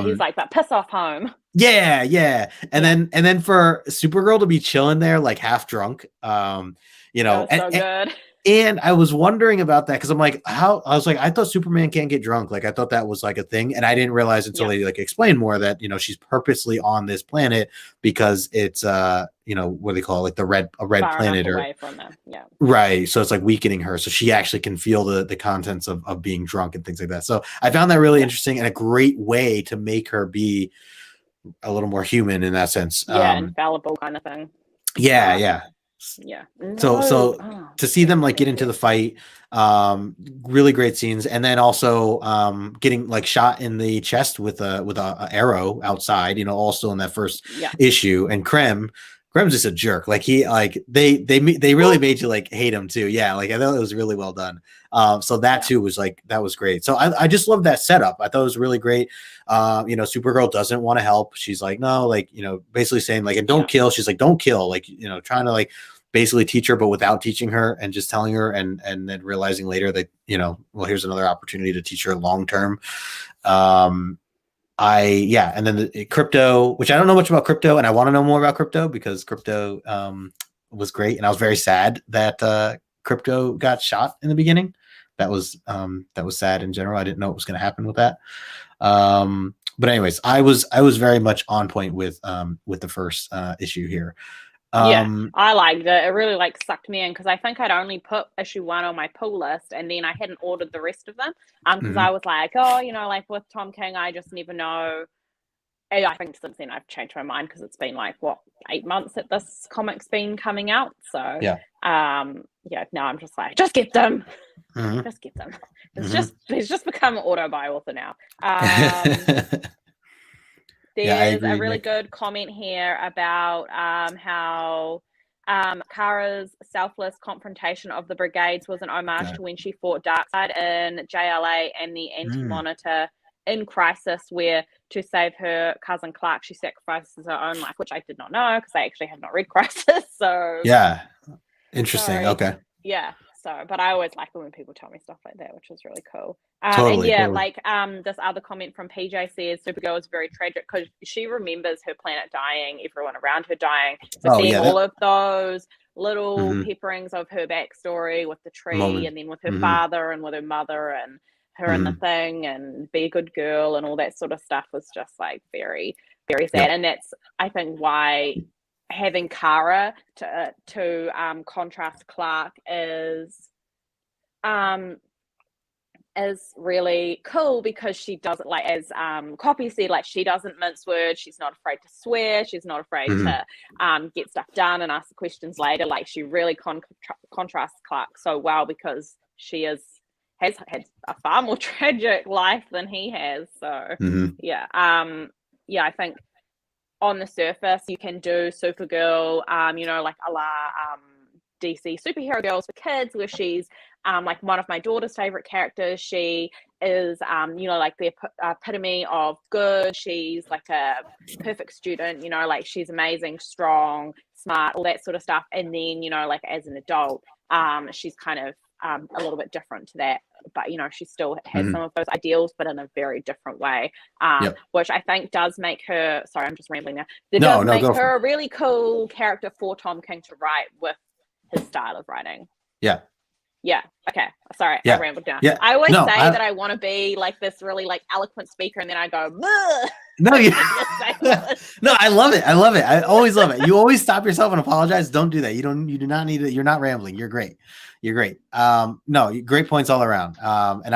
He's like, but piss off home. Yeah. And then for Supergirl to be chilling there like half drunk, so good. And I was wondering about that, because I'm like, I thought Superman can't get drunk. Like I thought that was like a thing, and I didn't realize until they like explained more that she's purposely on this planet because it's what do they call it, like a red planet, or away from them. Right. So it's like weakening her, so she actually can feel the contents of being drunk and things like that. So I found that really interesting, and a great way to make her be a little more human in that sense. Infallible kind of thing. So to see them like get into the fight, really great scenes, and then also getting like shot in the chest with a arrow outside, also in that first issue. And Krem's just a jerk. Like he they really made you like hate him too. Yeah, like I thought it was really well done. So that too was like, that was great. So I just love that setup. I thought it was really great. Supergirl doesn't want to help. She's like, no, like, basically saying like, and don't kill. She's like, don't kill, like, trying to like basically teach her, but without teaching her, and just telling her, and then realizing later that, well, here's another opportunity to teach her long term. And then the Crypto, which I don't know much about Crypto, and I want to know more about Crypto, because Crypto was great, and I was very sad that Crypto got shot in the beginning. That was sad in general. I didn't know what was going to happen with that. but anyways, I was very much on point with the first issue here. Yeah, I liked it. It really like sucked me in because I think I'd only put issue 1 on my pull list, and then I hadn't ordered the rest of them. Because I was like, oh, you know, like with Tom King, I just never know. And I think since then I've changed my mind because it's been like 8 months that this comic's been coming out. So yeah, now I'm just like, just get them, just get them. It's just become an auto buy author now. There's a really good comment here about how Kara's selfless confrontation of the brigades was an homage to when she fought Darkseid in JLA and the Anti-Monitor in Crisis, where to save her cousin Clark, she sacrifices her own life, which I did not know because I actually have not read Crisis. So yeah, interesting. Sorry. Okay. Yeah. So, but I always like it when people tell me stuff like that, which is really cool. Totally, and yeah, totally. like this other comment from PJ says Supergirl is very tragic because she remembers her planet dying, everyone around her dying. So seeing all of those little pepperings of her backstory with the tree and then with her father and with her mother and her and the thing and be a good girl and all that sort of stuff was just like very, very sad. And that's, I think, why having Kara to contrast Clark is really cool because she doesn't, like, as Copy said, like, she doesn't mince words. She's not afraid to swear. She's not afraid to get stuff done and ask questions later. Like, she really contrasts Clark so well because she has had a far more tragic life than he has. So I think on the surface you can do Supergirl, like a la DC superhero girls for kids, where she's like one of my daughter's favorite characters. She is like the epitome of good. She's like a perfect student, like she's amazing, strong, smart, all that sort of stuff. And then like as an adult, she's kind of a little bit different to that, but she still has some of those ideals, but in a very different way, which I think does make her, sorry, I'm just rambling now, does make her a really cool character for Tom King to write with his style of writing. Okay, sorry, I rambled down. I always say that I want to be like this really like eloquent speaker, and then I go, bleh. No, no, I love it. I always love it. You always stop yourself and apologize. Don't do that. You do not need it. You're not rambling. You're great. No, great points all around. And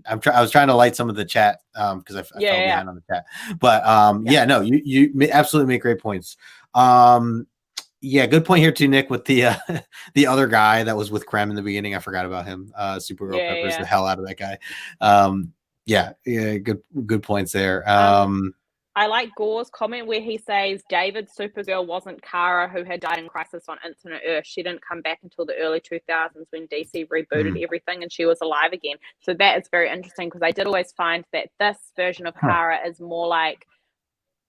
I was trying to light some of the chat because I fell behind on the chat. But no, you absolutely make great points. Good point here too, Nick, with the other guy that was with Krem in the beginning. I forgot about him. Supergirl peppers the hell out of that guy. Good points there. I like Gore's comment where he says David's Supergirl wasn't Kara, who had died in Crisis on Infinite Earth. She didn't come back until the early 2000s when DC rebooted everything and she was alive again. So that is very interesting because I did always find that this version of Kara is more like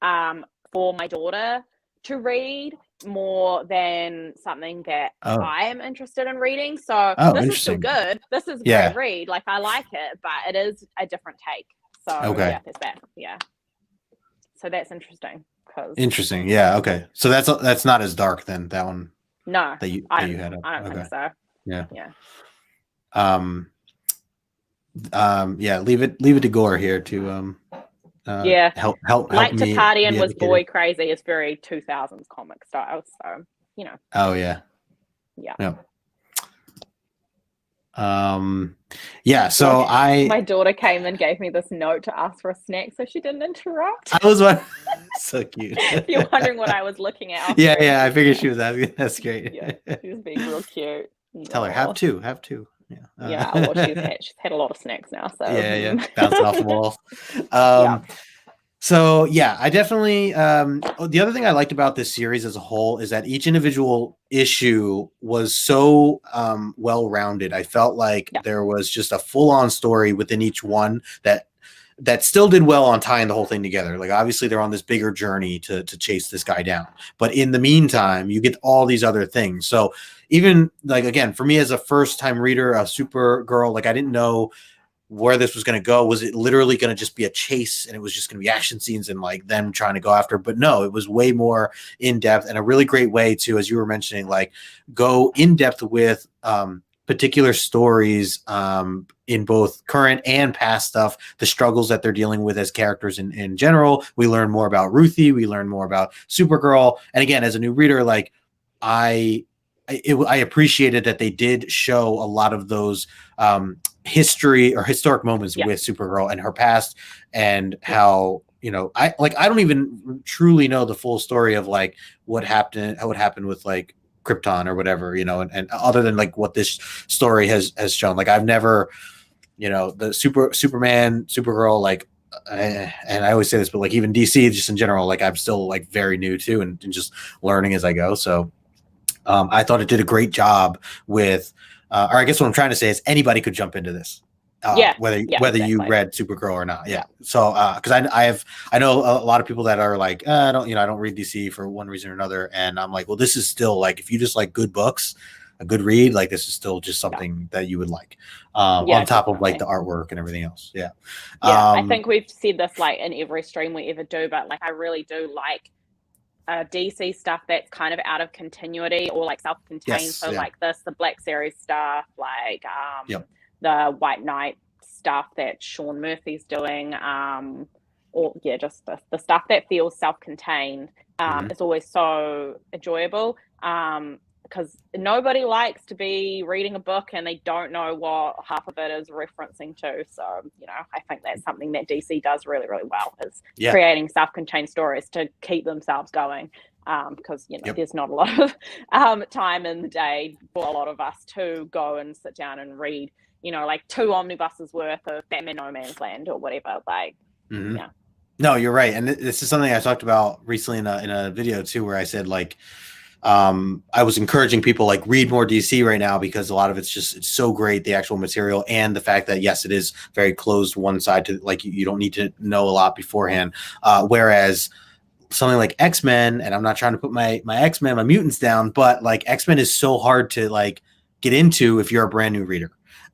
for my daughter to read more than something that I am interested in reading. So this is still good. This is a great read. Like, I like it, but it is a different take. So there's that. So that's interesting. Interesting. Yeah. Okay. So that's not as dark then, that one. No. That you had. I don't think so. Yeah. Leave it to Gore here to help like me to party and was boy crazy is very 2000s comic style, so so my daughter came and gave me this note to ask for a snack so she didn't interrupt. I was so cute. If you're wondering what I was looking at, I figured she was asking. That's great. She was being real cute. Tell her have two. Well, she's had a lot of snacks now, so bouncing off the wall. So I definitely the other thing I liked about this series as a whole is that each individual issue was so well-rounded. I felt like there was just a full-on story within each one that still did well on tying the whole thing together. Like, obviously they're on this bigger journey to chase this guy down, but in the meantime you get all these other things. So even, like, again, for me as a first-time reader of Supergirl, like, I didn't know where this was going to go. Was it literally going to just be a chase and it was just going to be action scenes and like them trying to go after? But no, it was way more in depth and a really great way to, as you were mentioning, like, go in depth with particular stories in both current and past stuff, the struggles that they're dealing with as characters in general. We learn more about Ruthie. We learn more about Supergirl. And again, as a new reader, like I appreciated that they did show a lot of those history or historic moments with Supergirl and her past, and how, you know, I don't even truly know the full story of like what happened with like Krypton or whatever, you know, and other than like what this story has shown. Like I've never, you know, the Superman, Supergirl, like and I always say this, but like even DC just in general, like I'm still like very new to and just learning as I go. So I thought it did a great job with or I guess what I'm trying to say is anybody could jump into this. Whether exactly. You read Supergirl or not. So because I know a lot of people that are like, I don't read DC for one reason or another, and I'm like, well, this is still like, if you just like good books, a good read, like this is still just something that you would like on top of like the artwork and everything else. I think we've said this like in every stream we ever do, but like I really do like DC stuff that's kind of out of continuity or like self-contained. Like the Black Series stuff, like the White Knight stuff that Sean Murphy's doing, or just the stuff that feels self-contained is always so enjoyable, because nobody likes to be reading a book and they don't know what half of it is referencing to. So, you know, I think that's something that DC does really, really well, is creating self-contained stories to keep themselves going. Because, you know, there's not a lot of time in the day for a lot of us to go and sit down and read, you know, like 2 omnibuses worth of Batman No Man's Land or whatever. Like, No, you're right. And this is something I talked about recently in a video too, where I said like, I was encouraging people like read more DC right now, because a lot of it's so great, the actual material, and the fact that yes, it is very closed one side to like, you don't need to know a lot beforehand. Whereas something like X-Men, and I'm not trying to put my X-Men, my mutants down, but like X-Men is so hard to like get into if you're a brand new reader.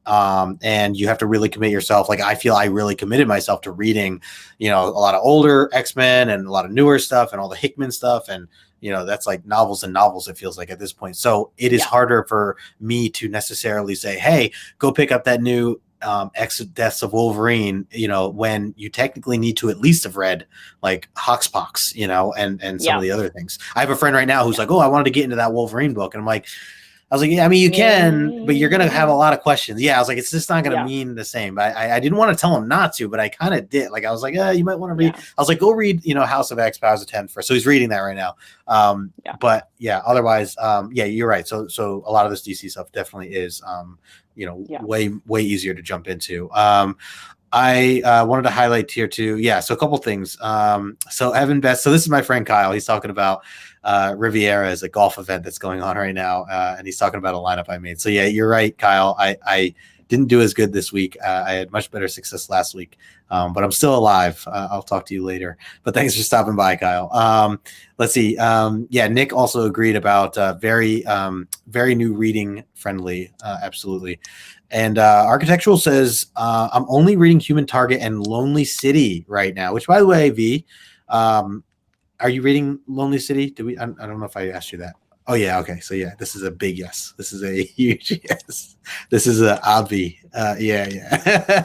And you have to really commit yourself. Like I feel I really committed myself to reading, you know, a lot of older X-Men and a lot of newer stuff and all the Hickman stuff. And, you know, that's like novels and novels, it feels like at this point. So it is harder for me to necessarily say, hey, go pick up that new X Deaths of Wolverine, you know, when you technically need to at least have read like Hoxpox, you know, and some of the other things. I have a friend right now who's like, oh, I wanted to get into that Wolverine book. And I'm like, I was like, yeah, I mean, you can, but you're going to have a lot of questions. Yeah, I was like, it's just not going to mean the same. I didn't want to tell him not to, but I kind of did. Like, I was like, you might want to read. I was like, go read, you know, House of X, Powers of 10 first. So he's reading that right now. But yeah, otherwise, you're right. So a lot of this DC stuff definitely is, you know, way easier to jump into. I wanted to highlight here too. Yeah. So a couple things. So Evan Best. So this is my friend Kyle. He's talking about Riviera is a golf event that's going on right now. And he's talking about a lineup I made. So yeah, you're right, Kyle. I didn't do as good this week. I had much better success last week, but I'm still alive. I'll talk to you later, but thanks for stopping by, Kyle. Let's see. Nick also agreed about very new reading friendly. Absolutely. And Architectural says, I'm only reading Human Target and Lonely City right now, which, by the way, V, are you reading Lonely City? I don't know if I asked you that. Oh, yeah. Okay. So, yeah, this is a big yes. This is a huge yes. This is a obvi. Yeah.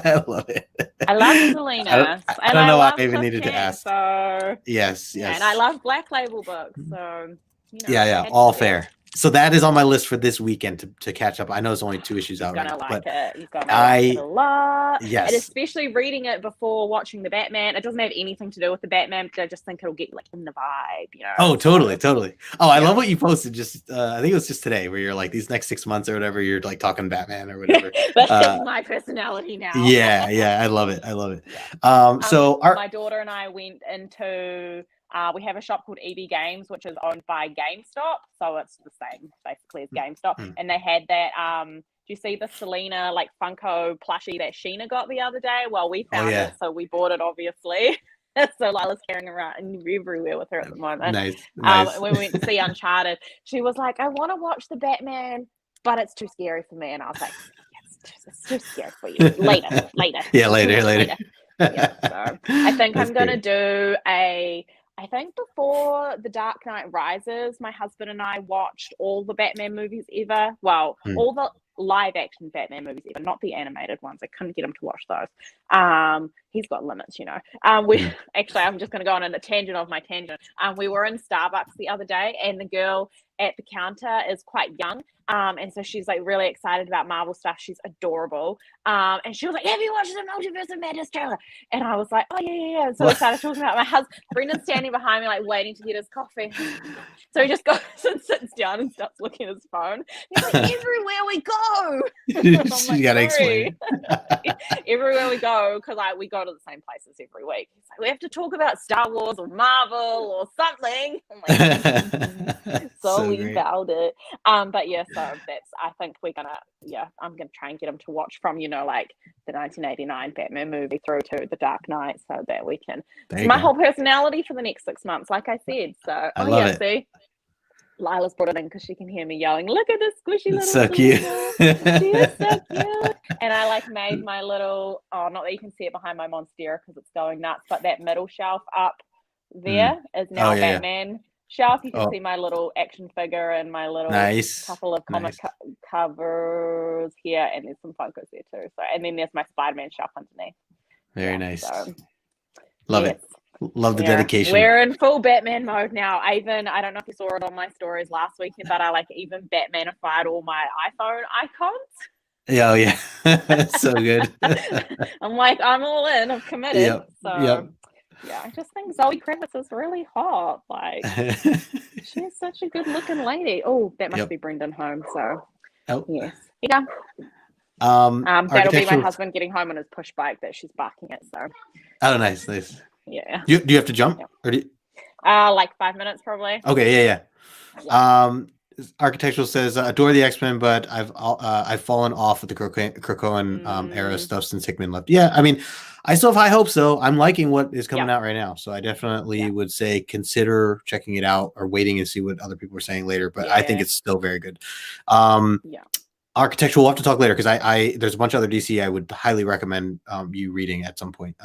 I love it. I love Selena. I don't know why I even needed to ask. So... Yes. And I love Black Label books. So, you know, yeah. All fair. So that is on my list for this weekend to catch up. I know there's only 2 issues out right now. You're gonna like it a lot. Yes. And especially reading it before watching the Batman. It doesn't have anything to do with the Batman, but I just think it'll get like in the vibe, you know. Oh, totally. Oh, I love what you posted just I think it was just today, where you're like, these next 6 months or whatever, you're like talking Batman or whatever. That's just my personality now. Yeah. I love it. Yeah. So my daughter and I went into we have a shop called EB Games, which is owned by GameStop. So it's the same basically as GameStop. And they had that, do you see the Selena like Funko plushie that Sheena got the other day? Well, we found it, so we bought it, obviously. So Lila's carrying around everywhere with her at the moment. Nice. When we went to see Uncharted, she was like, I want to watch the Batman, but it's too scary for me. And I was like, it's too scary for you. Later. Yeah, later. So I think I'm going to do I think before The Dark Knight Rises, my husband and I watched all the Batman movies ever. Well, all the live action Batman movies ever, not the animated ones. I couldn't get him to watch those. He's got limits, you know. Actually, I'm just going to go on a tangent of my tangent. We were in Starbucks the other day, and the girl at the counter is quite young. And so she's like really excited about Marvel stuff. She's adorable. And she was like, "Have you watched the Multiverse of Madness trailer?" And I was like, "Oh yeah." So we started talking about my husband. Brendan's standing behind me, like waiting to get his coffee. So he just goes and sits down and starts looking at his phone. He's like, "Everywhere we go." You gotta explain. Everywhere we go, because we go to the same places every week. He's like, "We have to talk about Star Wars or Marvel or something." I'm like, so we about it. But yeah, so I think I'm gonna try and get him to watch from, you know, like the 1989 Batman movie through to The Dark Knight, so that we can. It's my whole personality for the next 6 months, like I said. So I love it. See, Lila's brought it in because she can hear me yelling, "Look at this squishy little so cute." She is so cute. And I like made my little, not that you can see it behind my Monstera because it's going nuts, but that middle shelf up there is now Batman shelf. You can see my little action figure and my little couple of comic covers here, and there's some Funkos there too. So, and then there's my Spider-Man shelf underneath. Very nice. So, love it. Love the dedication. We're in full Batman mode now. I don't know if you saw it on my stories last weekend, but I like even Batmanified all my iPhone icons. Oh yeah. So good. I'm like, I'm all in. I'm committed. Yeah, I just think Zoe Kravitz is really hot. Like, she's such a good looking lady. Oh, that must be Brendan home. So, yes. Yeah. That'll be my husband getting home on his push bike that she's barking at. So. Oh, nice. Yeah. Do you have to jump? Or do you... like 5 minutes probably. Okay. Yeah. Architectural says, adore the X-Men, but I've fallen off with the Krakoan era stuff since Hickman left. Yeah, I mean, I still have high hopes though. I'm liking what is coming out right now, so I definitely would say consider checking it out or waiting and see what other people are saying later. But I think it's still very good. Architectural, we'll have to talk later because I there's a bunch of other DC I would highly recommend you reading at some point.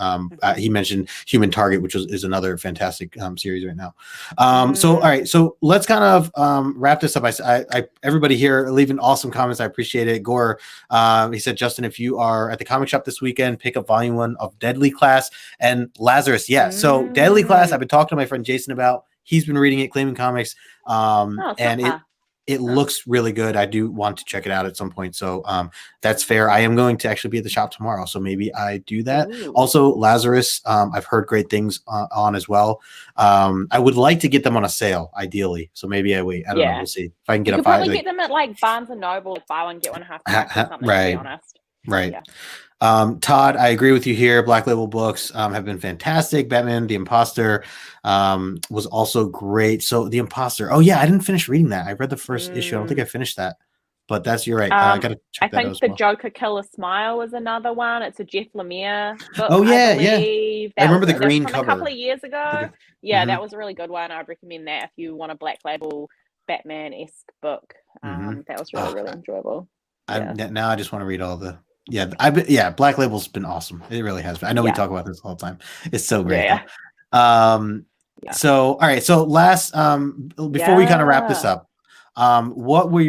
He mentioned Human Target, which is another fantastic series right now. So all right, so let's kind of wrap this up. I everybody here leaving awesome comments. I appreciate it. Gore, he said, Justin, if you are at the comic shop this weekend, pick up volume 1 of Deadly Class and Lazarus. Yeah, so Deadly Class, I've been talking to my friend Jason about. He's been reading it, Claiming Comics, and it looks really good. I do want to check it out at some point. So that's fair. I am going to actually be at the shop tomorrow. So maybe I do that. Ooh. Also, Lazarus, I've heard great things on as well. I would like to get them on a sale, ideally. So maybe I wait. I don't know. We'll see. If I can get you could probably get them at like Barnes & Noble, buy one, get one half price or something, to be honest. Right. Yeah. Todd, I agree with you here. Black Label books have been fantastic. Batman, The Imposter was also great. So The Imposter. Oh yeah, I didn't finish reading that. I read the first issue. I don't think I finished that. But you're right. I gotta check that out. I think The Joker Killer Smile was another one. It's a Jeff Lemire book. Oh yeah, I remember the green cover. A couple of years ago. That was a really good one. I'd recommend that if you want a Black Label Batman-esque book. That was really enjoyable. Now I just want to read all the. Black Label's been awesome. It really has been. I know we talk about this all the time. It's so great. So all right. So last before we kind of wrap this up, how would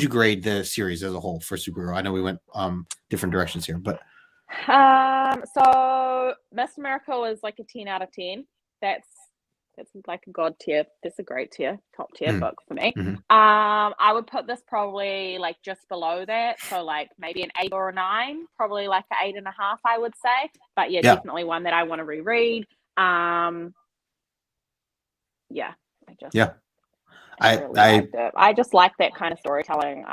you grade the series as a whole for Supergirl? I know we went different directions here, but so Miss Miracle is like a 10 out of 10. That's like a god tier. That's a great tier, top tier book for me. I would put this probably like just below that, so like maybe an 8 or a 9, probably like an 8.5, I would say. But definitely one that I want to reread. I just like that kind of storytelling,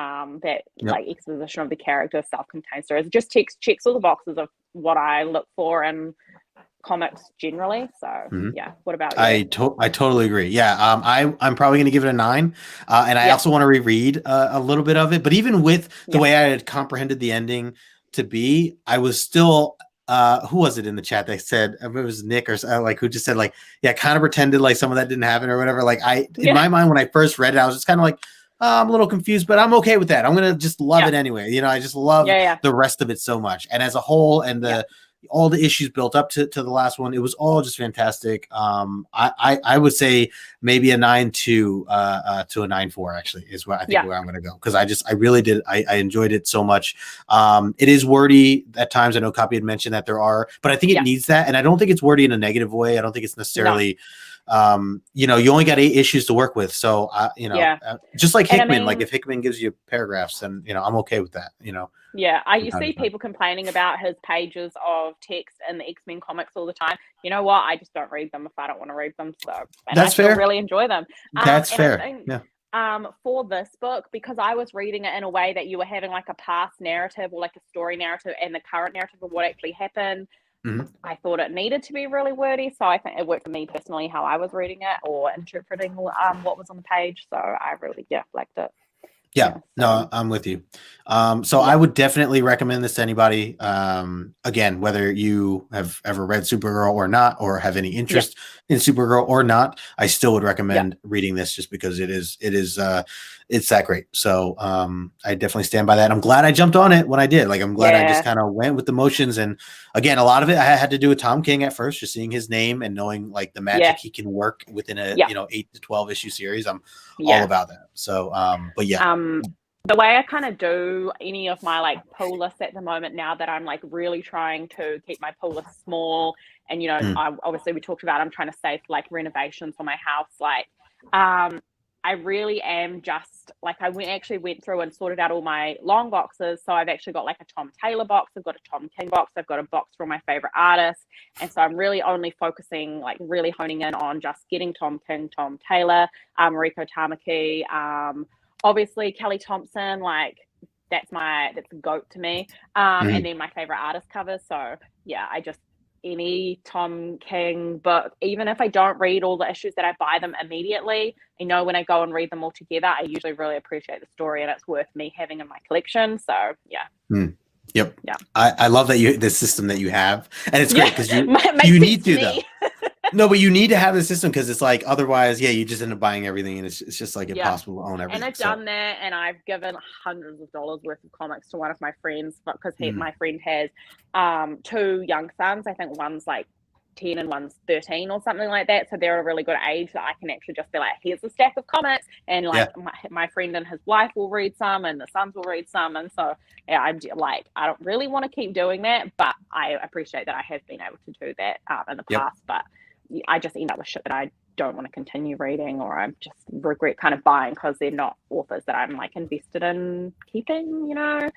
like exposition of the character, self-contained stories. It just checks all the boxes of what I look for in comics generally. So what about you? I totally agree. I'm probably going to give it a 9, and I also want to reread a little bit of it. But even with the way I had comprehended the ending to be, I was still who was it in the chat that said, it was Nick or like, who just said like, kind of pretended like some of that didn't happen or whatever. Like in my mind, when I first read it, I was just kind of like, I'm a little confused, but I'm okay with that. I'm going to just love it anyway. I just love the rest of it so much. And as a whole, and all the issues built up to the last one. It was all just fantastic. I would say maybe a 9 to a 9.4 actually is what I think where I'm going to go, because I really did. I enjoyed it so much. It is wordy at times. I know Copy had mentioned that there are, but I think it needs that, and I don't think it's wordy in a negative way. I don't think it's necessarily. You only got 8 issues to work with, so just like Hickman, like if Hickman gives you paragraphs, then I'm okay with that. You see people complaining about his pages of text in the X-Men comics all the time. You know what? I just don't read them if I don't want to read them. So that's fair. I really enjoy them. That's fair. For this book, because I was reading it in a way that you were having like a past narrative or like a story narrative and the current narrative of what actually happened. I thought it needed to be really wordy, so I think it worked for me personally how I was reading it or interpreting what was on the page. So I really liked it. No, I'm with you. So I would definitely recommend this to anybody. Again, whether you have ever read Supergirl or not, or have any interest in Supergirl or not, I still would recommend reading this just because it's that great. So I definitely stand by that. I'm glad I jumped on it when I did. Like, I'm glad I just kind of went with the motions. And again, a lot of it I had to do with Tom King at first, just seeing his name and knowing like the magic he can work within a 8 to 12 issue series. I'm all about that. So but the way I kind of do any of my like pull lists at the moment, now that I'm like really trying to keep my pull list small, and obviously we talked about I'm trying to save like renovations for my house, like I really am just like I went through and sorted out all my long boxes. So I've actually got like a Tom Taylor box, I've got a Tom King box, I've got a box from my favorite artists, and so I'm really only focusing, like really honing in on just getting Tom King, Tom Taylor, Mariko Tamaki, obviously Kelly Thompson, like that's a goat to me, and then my favorite artist covers. So any Tom King book, even if I don't read all the issues, that I buy them immediately. I know when I go and read them all together, I usually really appreciate the story and it's worth me having in my collection. So Yep. Yeah. I love that the system that you have, and it's great because you need to though. No, but you need to have the system, because it's like otherwise, you just end up buying everything, and it's just like impossible to own everything. And I've done that, and I've given hundreds of dollars worth of comics to one of my friends, because my friend has 2 young sons. I think one's like 10 and one's 13 or something like that. So they're a really good age that I can actually just be like, here's a stack of comics, and like my friend and his wife will read some, and the sons will read some, and so I'm like, I don't really want to keep doing that, but I appreciate that I have been able to do that in the past, but I just end up with shit that I don't want to continue reading, or I just regret kind of buying because they're not authors that I'm like invested in keeping, and I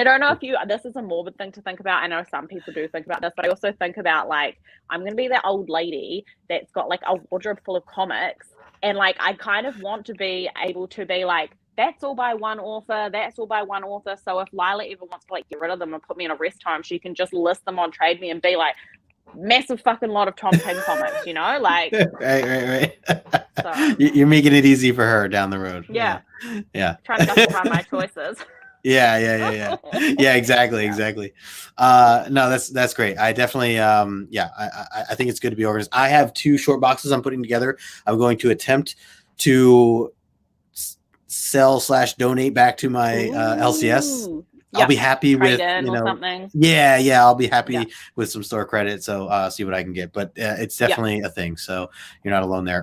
don't know if this is a morbid thing to think about. I know some people do think about this, but I also think about like, I'm going to be that old lady that's got like a wardrobe full of comics, and like I kind of want to be able to be like, that's all by one author, that's all by one author. So if Lila ever wants to like get rid of them and put me in a rest home, she can just list them on Trade Me and be like, massive fucking lot of Tom King comics, like right. So, you're making it easy for her down the road. Yeah. Trying to justify my choices. Yeah, exactly. No, that's great. I definitely I think it's good to be organized. I have 2 short boxes I'm putting together. I'm going to attempt to sell/donate back to my LCS. I'll be happy with something. I'll be happy with some store credit. So see what I can get, but it's definitely a thing. So you're not alone there.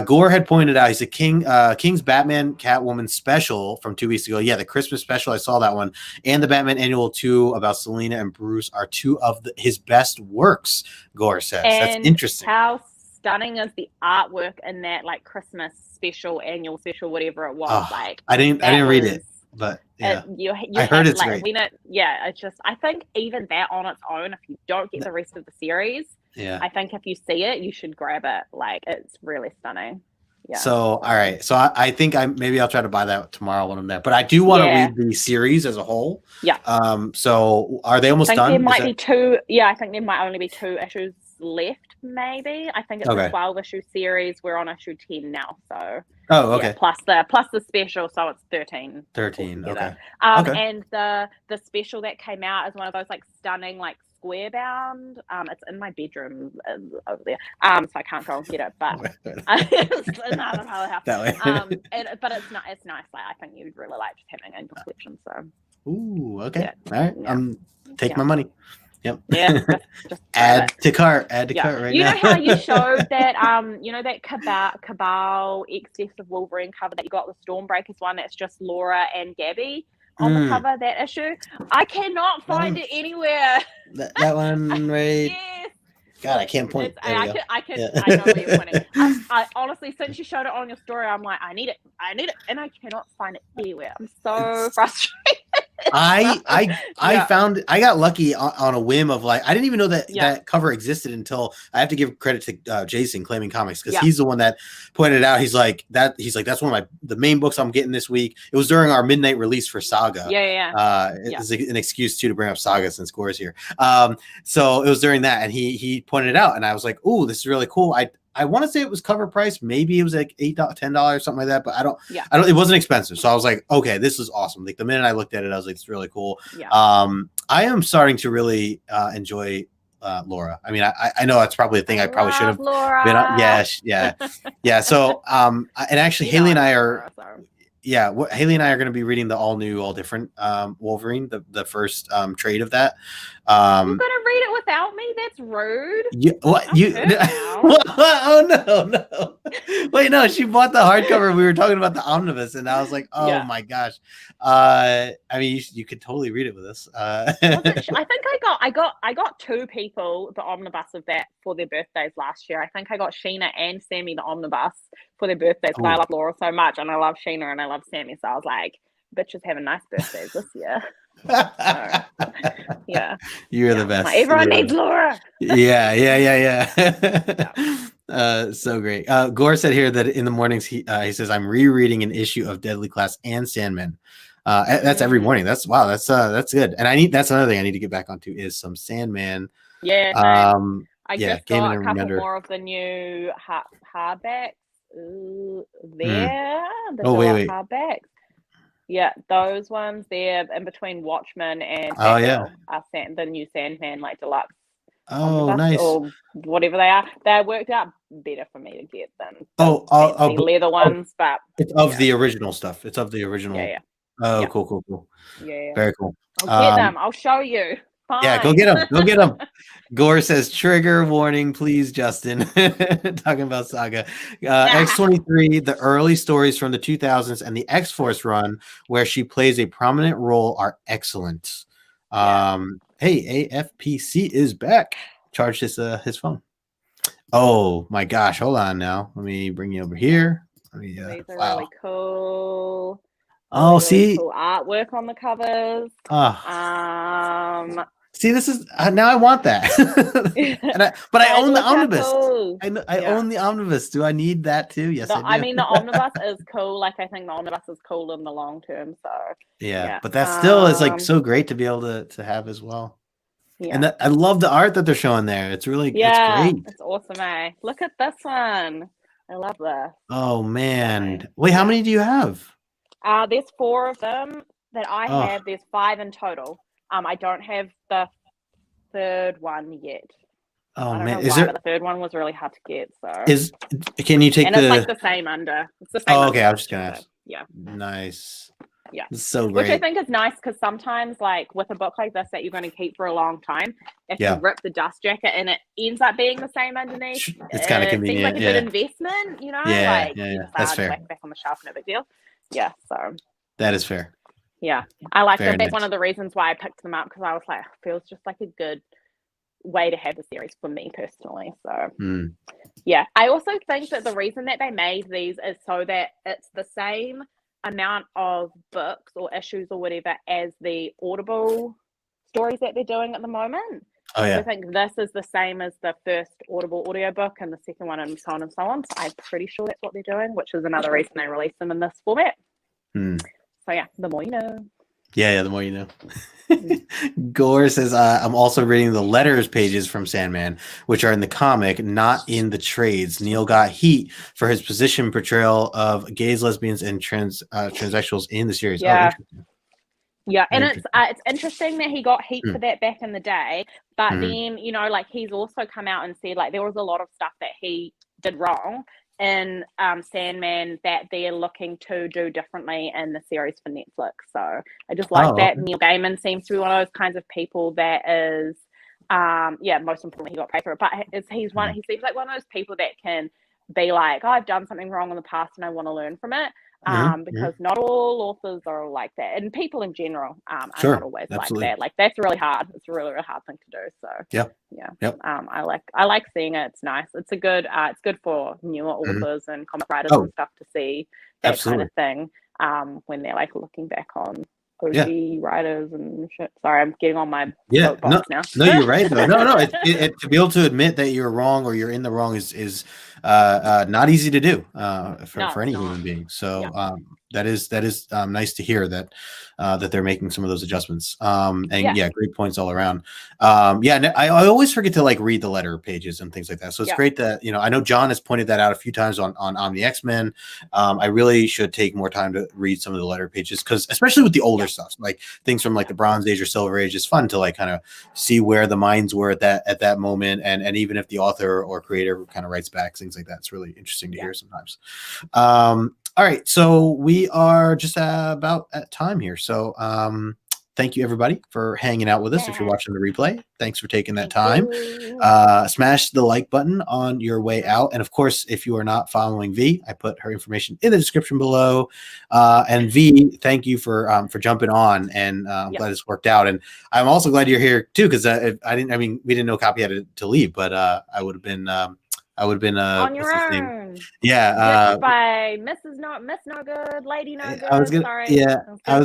Gore had pointed out, he said King's Batman Catwoman special from 2 weeks ago. Yeah, the Christmas special, I saw that one, and the Batman Annual 2 about Selena and Bruce are 2 of his best works. Gore says that's interesting. How stunning is the artwork in that like Christmas special, annual special, whatever it was. I didn't read it. But you I heard it's like, great. It's just, I think even that on its own, if you don't get the rest of the series, I think if you see it, you should grab it. Like, it's really stunning. Yeah. So all right, so I think maybe I'll try to buy that tomorrow when I'm there. But I do want to read the series as a whole. Yeah. So are they almost done? There might be 2. Yeah, I think there might only be 2 issues left. Maybe I think it's a 12 issue series. We're on issue 10 now. So. Oh, okay. Plus the special, so it's 13. 13. Okay. And the special that came out is one of those like stunning like square bound. It's in my bedroom over there. So I can't go and get it, but it's another part of the house. That way. But it's nice. Like I think you'd really like just having it in your collection. So Ooh, okay. Yeah. All right. Take my money. Yep. Yeah. Just add to cart right now. You know how you showed that that Cabal Excess of Wolverine cover that you got, the Stormbreakers one that's just Laura and Gabby on the cover, that issue? I cannot find it anywhere. That one, right? Yes. God, I can't point. I know where you're pointing. I honestly, since you showed it on your story, I'm like, I need it, and I cannot find it anywhere. I'm so frustrated. I found I got lucky on a whim of like, I didn't even know that cover existed until I have to give credit to Jason Claiming Comics, because he's the one that pointed it out. He's like that's one of the main books I'm getting this week. It was during our midnight release for Saga. It's an excuse to bring up Saga since Gore's here. So it was during that, and he pointed it out, and I was like, oh, this is really cool. I want to say it was cover price. Maybe it was like $8, $10, something like that. But I don't. It wasn't expensive. So I was like, okay, this is awesome. Like the minute I looked at it, I was like, it's really cool. I am starting to really enjoy Laura. I mean, I know that's probably a thing I probably should have been on. Yeah. So and actually, Haley and I are. Haley and I are going to be reading the all new, all different Wolverine, the first trade of that. You're going to read it without me? That's rude. Oh no. Wait, no, she bought the hardcover. We were talking about the omnibus, and I was like, oh my gosh. I mean, you could totally read it with us. I think I got two people the omnibus of that for their birthdays last year. I think I got Sheena and Sammy the omnibus for their birthdays. I love Laura so much, and I love Sheena and I love Sammy, so I was like, bitches having nice birthdays this year. You're the best. Like, everyone needs Laura. So great. Gore said here that in the mornings he says, I'm rereading an issue of Deadly Class and Sandman. That's every morning. That's good. And that's another thing I need to get back onto is some Sandman. I just got a couple more of the new hardbacks there. Wait. Hardbacks. Yeah, those ones there in between Watchmen and the new Sandman like deluxe. Nice. Or whatever they are. They worked out better for me to get than the leather ones, but it's of the original stuff. It's of the original. Cool. Yeah. Very cool. I'll get them. I'll show you. Fine. Yeah, go get them. Gore says, trigger warning, please, Justin. Talking about Saga. X-23, the early stories from the 2000s and the X-Force run, where she plays a prominent role, are excellent. Hey, AFPC is back. Charged his phone. Oh, my gosh. Hold on now. Let me bring you over here. These are really cool. Oh, see, cool artwork on the covers. See, this is now I want that. But I own the omnibus. Cool. I own the omnibus. Do I need that too? Yes, I do. I mean, the omnibus is cool. Like, I think the omnibus is cool in the long term. So but that still is like so great to be able to have as well. And I love the art that they're showing there. It's really it's great. It's awesome, eh? Look at this one. I love this. Oh man! Wait, how many do you have? There's 4 of them that I have. There's 5 in total. I don't have the third one yet. Oh man, but the third one was really hard to get. So can you take it's like the same under. It's the same. Oh, okay. I was just gonna ask. Yeah. Nice. Yeah. It's so great. Which I think is nice because sometimes, like with a book like this that you're going to keep for a long time, if you rip the dust jacket and it ends up being the same underneath, it's kind of convenient. Seems like a good investment, you know? That's fair. Back on the shelf, no big deal. Yeah. So that is fair. Yeah, I like that. That's one of the reasons why I picked them up, because I was like, it feels just like a good way to have the series for me personally. So yeah, I also think that the reason that they made these is so that it's the same amount of books or issues or whatever as the Audible stories that they're doing at the moment. Oh yeah. So I think this is the same as the first Audible audiobook and the second one, and so on and so on. So I'm pretty sure that's what they're doing, which is another reason they released them in this format. So yeah, the more you know. Yeah, the more you know. Gore says, I'm also reading the letters pages from Sandman, which are in the comic, not in the trades. Neil got heat for his position portrayal of gays, lesbians, and transsexuals in the series. Yeah. And it's interesting that he got heat for that back in the day, but then, you know, like he's also come out and said like there was a lot of stuff that he did wrong, in Sandman that they're looking to do differently in the series for Netflix. So I just like that. Okay. Neil Gaiman seems to be one of those kinds of people that is, most importantly, he got paid for it. But he seems like one of those people that can be like, oh, I've done something wrong in the past and I want to learn from it. Because not all authors are like that, and people in general are not always absolutely. like that. Like that's really hard. It's a really, really hard thing to do. So Yep. I like seeing it. It's nice. It's a good. It's good for newer authors and comic writers and stuff to see that kind of thing. When they're like looking back on OG writers and shit. Sorry, I'm getting on my soapbox now. No, you're right though. No. To be able to admit that you're wrong or you're in the wrong is not easy to do for any human being. So that is nice to hear that they're making some of those adjustments. Great points all around. I always forget to like read the letter pages and things like that. So it's great that I know John has pointed that out a few times on the X-Men. I really should take more time to read some of the letter pages because especially with the older stuff, like things from like the Bronze Age or Silver Age, it's fun to like kind of see where the minds were at that moment, and even if the author or creator kind of writes back things like that, it's really interesting to hear sometimes. All right, so we are just about at time here. So thank you everybody for hanging out with us. If you're watching the replay, thanks for taking that time. Smash the like button on your way out. And of course, if you are not following V, I put her information in the description below. And V, thank you for jumping on, and I'm glad it's worked out. And I'm also glad you're here too, because we didn't know Copy had to leave, but I would have been on your own. Yeah. By Miss No Good, Lady No Good. I was gonna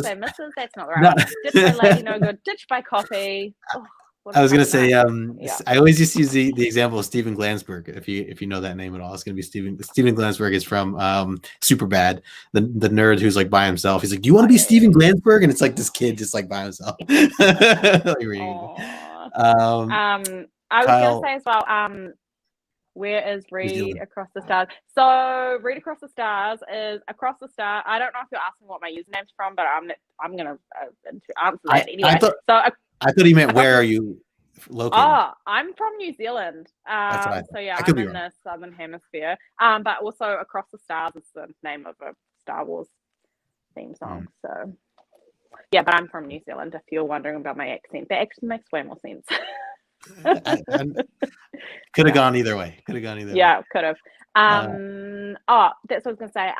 say Mrs. That's not right. Ditched by Lady No Good. Ditched by Copy. Oh, I was gonna say I always used to use the example of Steven Glansberg. If you know that name at all, it's gonna be Steven Glansberg is from Superbad, the nerd who's like by himself. He's like, do you want to be Steven Glansberg? And it's like this kid just like by himself. I was gonna say as well. Where is Read Across the Stars? So Read Across the Stars is Across the Star. I don't know if you're asking what my username's from, but I'm gonna answer that anyway. I thought he meant where are you located? Oh, I'm from New Zealand. I'm in the Southern Hemisphere. But also Across the Stars is the name of a Star Wars theme song. So yeah, but I'm from New Zealand. If you're wondering about my accent, that actually makes way more sense. Could have gone either way. Yeah, could have. That's what I was gonna say.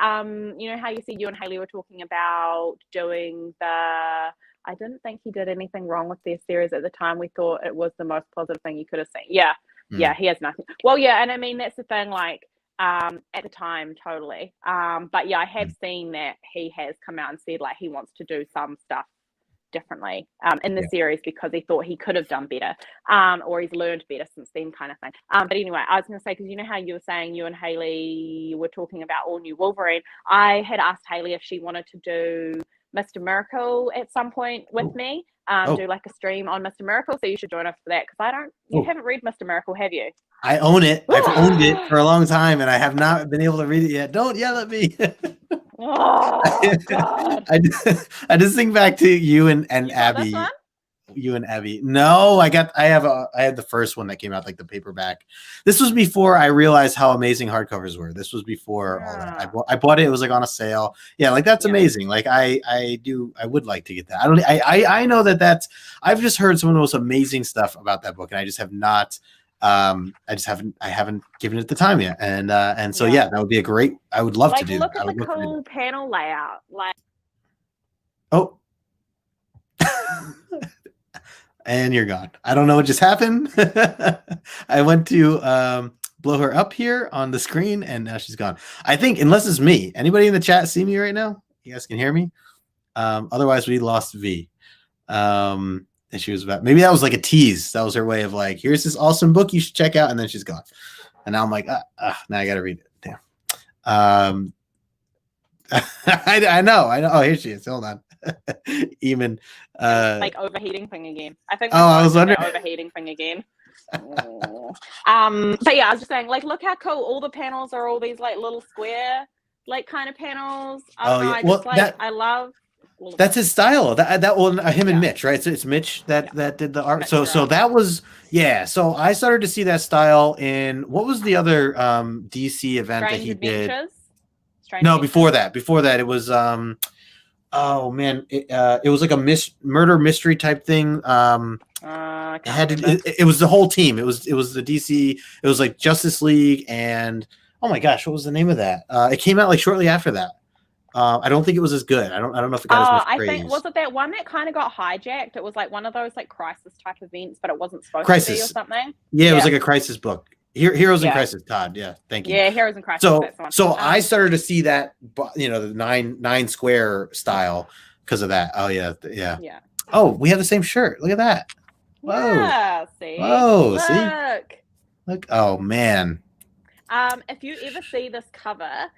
You know how you said you and Haley were talking about doing the I didn't think he did anything wrong with their series at the time. We thought it was the most positive thing you could have seen. Yeah, he has nothing. Well, yeah, and I mean that's the thing, like at the time, totally. But yeah, I have seen that he has come out and said like he wants to do some stuff differently in the series because he thought he could have done better or he's learned better since then, kind of thing. But anyway, I was going to say, because you know how you were saying you and Haley were talking about all new Wolverine, I had asked Haley if she wanted to do Mr. Miracle at some point with me, do like a stream on Mr. Miracle, so you should join us for that, because you haven't read Mr. Miracle, have you? I own it. I've owned it for a long time and I have not been able to read it yet. Don't yell at me. Oh God. I just think back to you and Abby. You and Abby. No, I had the first one that came out, like the paperback. This was before I realized how amazing hardcovers were. This was before all that. I bought it. It was like on a sale. Yeah, like that's amazing. Like I would like to get that. I know that's. I've just heard some of the most amazing stuff about that book, and I just have not. I haven't given it the time yet, and so that would be a great. I would love to do. Look at the cool panel layout, like. Oh. And you're gone. I don't know what just happened. I went to blow her up here on the screen, and now she's gone. I think, unless it's me. Anybody in the chat see me right now? You guys can hear me? Otherwise, we lost V. And she was about, maybe that was like a tease. That was her way of like, here's this awesome book you should check out, and then she's gone. And now I'm like, now I gotta read it. Damn. I know. Oh, here she is. Hold on. Even like overheating thing again. I think. I was wondering overheating thing again. But yeah, I was just saying, like, look how cool all the panels are. All these like little square, like kind of panels. I love. That's his style. Him and Mitch, right? So it's Mitch that did the art. So that was So I started to see that style in what was the other DC event that he did? Before that it was oh man, it was like a murder mystery type thing. It was the whole team. It was the DC. It was like Justice League and oh my gosh, what was the name of that? It came out like shortly after that. I don't think it was as good. I don't know if it got as much praise. I think was it that one that kind of got hijacked? It was like one of those like crisis type events, but it wasn't supposed to be or something. Yeah, it was like a crisis book. Heroes in Crisis, Todd. Yeah, thank you. Yeah, Heroes in Crisis. So I started to see that, the nine square style because of that. Oh yeah. Oh, we have the same shirt. Look at that. Whoa. Yeah, see. Whoa. Look. Oh man. If you ever see this cover,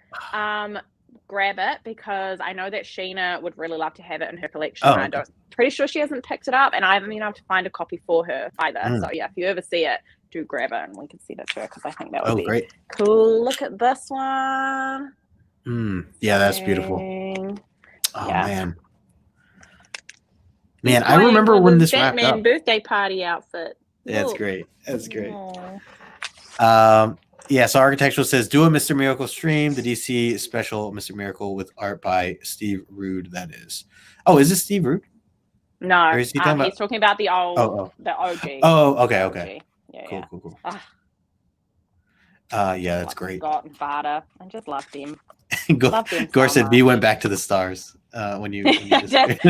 grab it because I know that Sheena would really love to have it in her collection. I'm pretty sure she hasn't picked it up, and I haven't been able to find a copy for her either. So yeah, if you ever see it, do grab it and we can send it to her because I think that would be great. Cool. Look at this one. Yeah, that's beautiful. Oh man. Man, I remember when this wrapped up. Batman birthday party outfit. That's great. That's great. So Architectural says, do a Mr. Miracle stream, the DC special Mr. Miracle with art by Steve Rude, that is. Oh, is this Steve Rude? No, or is he he's talking about the old, the OG. Oh, okay. Yeah, cool. Yeah, that's great. Scott and Vada. I just loved him. Gore said B went back to the stars when you I'm just like,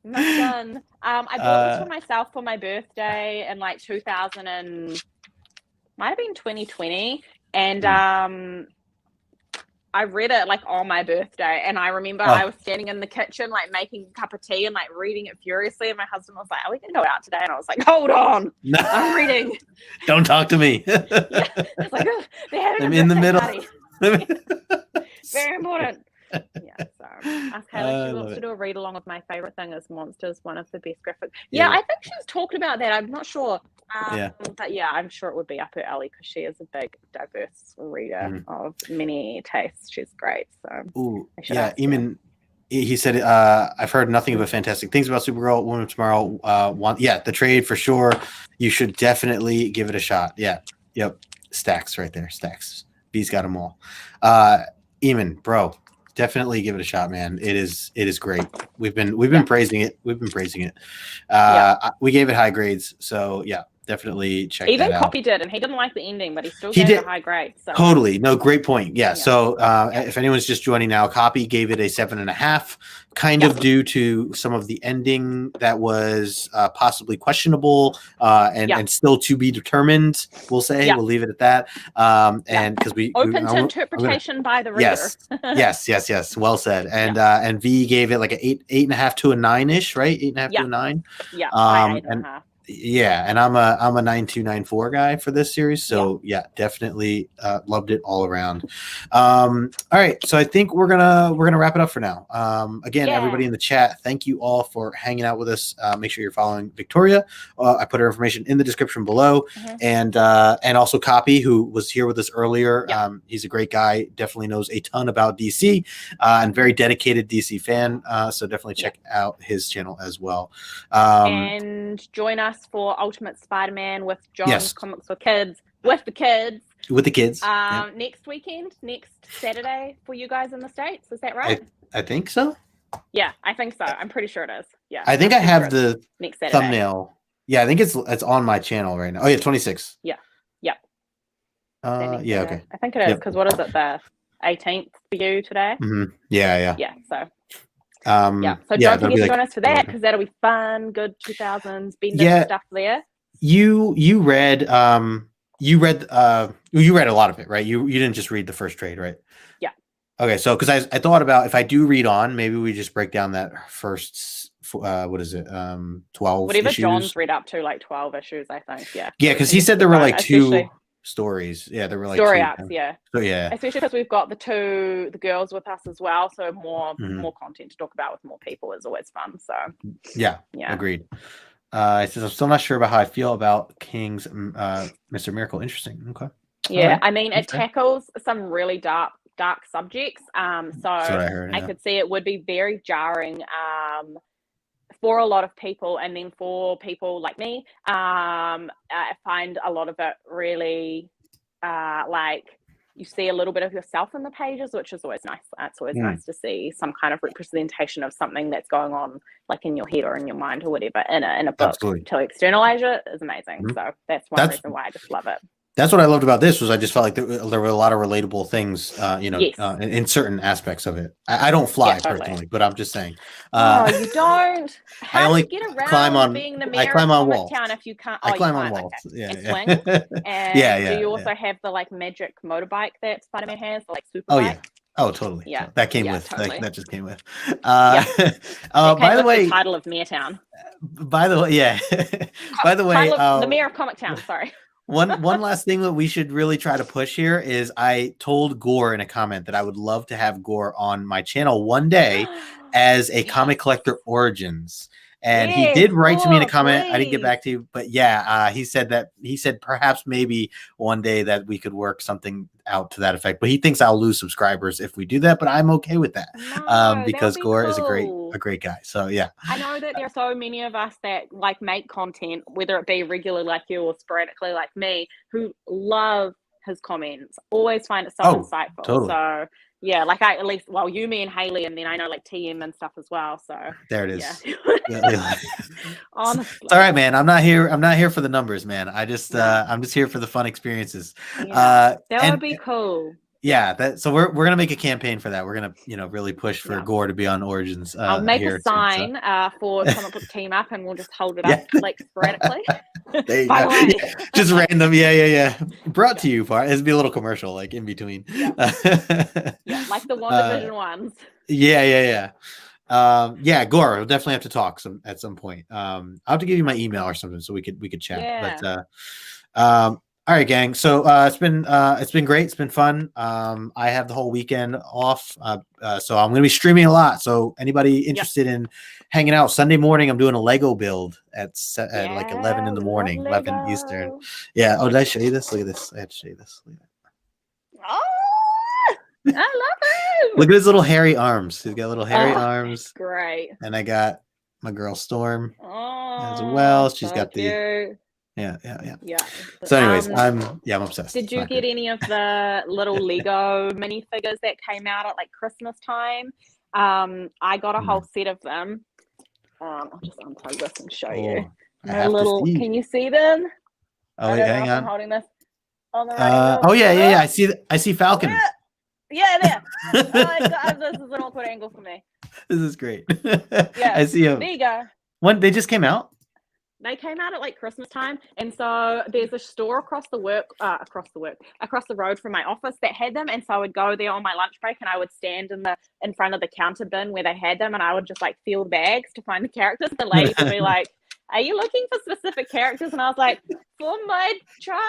my son. I bought this for myself for my birthday in like 2000 and might have been 2020, and I read it like on my birthday, and I remember I was standing in the kitchen like making a cup of tea and like reading it furiously, and my husband was like, "Are we gonna go out today?" And I was like, "Hold on, I'm reading. Don't talk to me." It's like I'm in the middle. Very important. Yeah, so ask Haley. She wants to do a read along with my favorite thing is Monsters, one of the best graphics. Yeah, I think she was talking about that. I'm not sure. But yeah, I'm sure it would be up her alley because she is a big, diverse reader of many tastes. She's great. So Eamon, he said, I've heard nothing but fantastic things about Supergirl, Woman of Tomorrow. The trade for sure. You should definitely give it a shot. Yeah. Yep. Stacks right there. Stacks. B's got them all. Eamon, bro. Definitely give it a shot, man. It is great. We've been praising it. We've been praising it. We gave it high grades, so yeah, definitely check that out. Even Copy did, and he didn't like the ending, but he still gave it a high grade. So. Totally, no, great point. Yeah. So if anyone's just joining now, Copy gave it a 7.5, kind of due to some of the ending that was possibly questionable and still to be determined. We'll say we'll leave it at that. And because we open to interpretation by the reader. Yes. Well said. And V gave it like an 8.5 to a 9-ish, right? 8.5 to a 9. Yeah. 8.5. Yeah, and I'm a 9294 guy for this series, so definitely loved it all around. All right, so I think we're gonna wrap it up for now. Again, everybody in the chat, thank you all for hanging out with us. Make sure you're following Victoria. I put her information in the description below, and also Copy, who was here with us earlier. He's a great guy, definitely knows a ton about DC, and very dedicated DC fan. So definitely check out his channel as well. And join us for Ultimate Spider-Man with John's Comics for Kids with the kids. Next weekend, next Saturday for you guys in the States. Is that right? I think so. Yeah, I think so. I'm pretty sure it is. Yeah. I think I have the next thumbnail. Yeah, I think it's on my channel right now. Oh yeah, 26. Yeah. Okay. I think it is because what is it? The 18th for you today? Yeah. So. So don't forget to join us for that because that'll be fun. Good 2000s Bender stuff there. You read a lot of it, right? You didn't just read the first trade, right? Yeah. Okay, so because I thought about if I do read on, maybe we just break down that first 12 whatever issues. John's read up to, like 12 issues, I think. Yeah because he said there were like two stories. There were like story arcs. So especially because we've got the girls with us as well, so more content to talk about with more people is always fun. So agreed. It says I'm still not sure about how I feel about King's Mr. Miracle. Interesting. Okay. I mean it tackles some really dark dark subjects. So That's what I heard. I could see it would be very jarring for a lot of people, and then for people like me, I find a lot of it really like you see a little bit of yourself in the pages, which is always nice. It's always nice to see some kind of representation of something that's going on, like in your head or in your mind or whatever, in a book. Absolutely. To externalize it is amazing. So that's one reason why I just love it. That's what I loved about this was I just felt like there were a lot of relatable things, Yes. In certain aspects of it. I don't fly personally, but I'm just saying. You don't. How I only do you get around climb on. being the mayor I climb of on Comic walls. Town if you can't? I climb on can't, walls. okay. Yeah, And yeah. swing. And do you also yeah. have the like magic motorbike that Spider-Man has, the, like super Oh bike? yeah. Oh totally. Yeah. That came with. Totally. That just came with. By the way, the title of Mayor Town. By the way, yeah. By the way, the mayor of Comic Town. Sorry. One last thing that we should really try to push here is I told Gore in a comment that I would love to have Gore on my channel one day as a comic collector origins. And he did write to me in a comment. Please. I didn't get back to you, but yeah, he said perhaps maybe one day that we could work something out to that effect. But he thinks I'll lose subscribers if we do that. But I'm okay with that because Gore is a great guy. So yeah, I know that there are so many of us that like make content, whether it be regular like you or sporadically like me, who love his comments, always find it so insightful. Totally. So yeah, like I at least you, me, and Haley, and then I know like TM and stuff as well. So there it is. Yeah. Honestly, it's all right, man. I'm not here for the numbers, man. I'm just here for the fun experiences. That would be cool. Yeah, so we're gonna make a campaign for that. We're gonna really push for Gore to be on Origins. I'll make a sign for Comic Book Team Up, and we'll just hold it up like sporadically. There you go. Just random, yeah. Brought to you for it'd be a little commercial, like in between. Yeah, like the WandaVision ones. Yeah. Gore, we'll definitely have to talk at some point. I'll have to give you my email or something so we could chat. Yeah. But all right, gang. So it's been great. It's been fun. I have the whole weekend off, so I'm gonna be streaming a lot. So anybody interested in hanging out Sunday morning, I'm doing a Lego build at like 11 in the morning, 11 Eastern. Yeah. Oh, did I show you this? Look at this. I had to show you this. Look at that. Oh, I love it. Look at his little hairy arms. He's got little hairy arms. Great. And I got my girl Storm as Oh, well. She's got cute. the. Yeah. So anyways, I'm obsessed. Did you get any of the little Lego minifigures that came out at like Christmas time? I got a whole set of them. I'll just unplug this and show you. Can you see them? Oh, wait, hang on. I'm holding this on the right. I see Falcon. Yeah, there. Oh my God, this is an awkward angle for me. This is great. Yeah, I see him. There you go. When they just came out? They came out at like Christmas time, and so there's a store across the road from my office that had them, and so I would go there on my lunch break, and I would stand in front of the counter bin where they had them, and I would just like feel the bags to find the characters. The lady would be like, "Are you looking for specific characters?" And I was like, "For my child."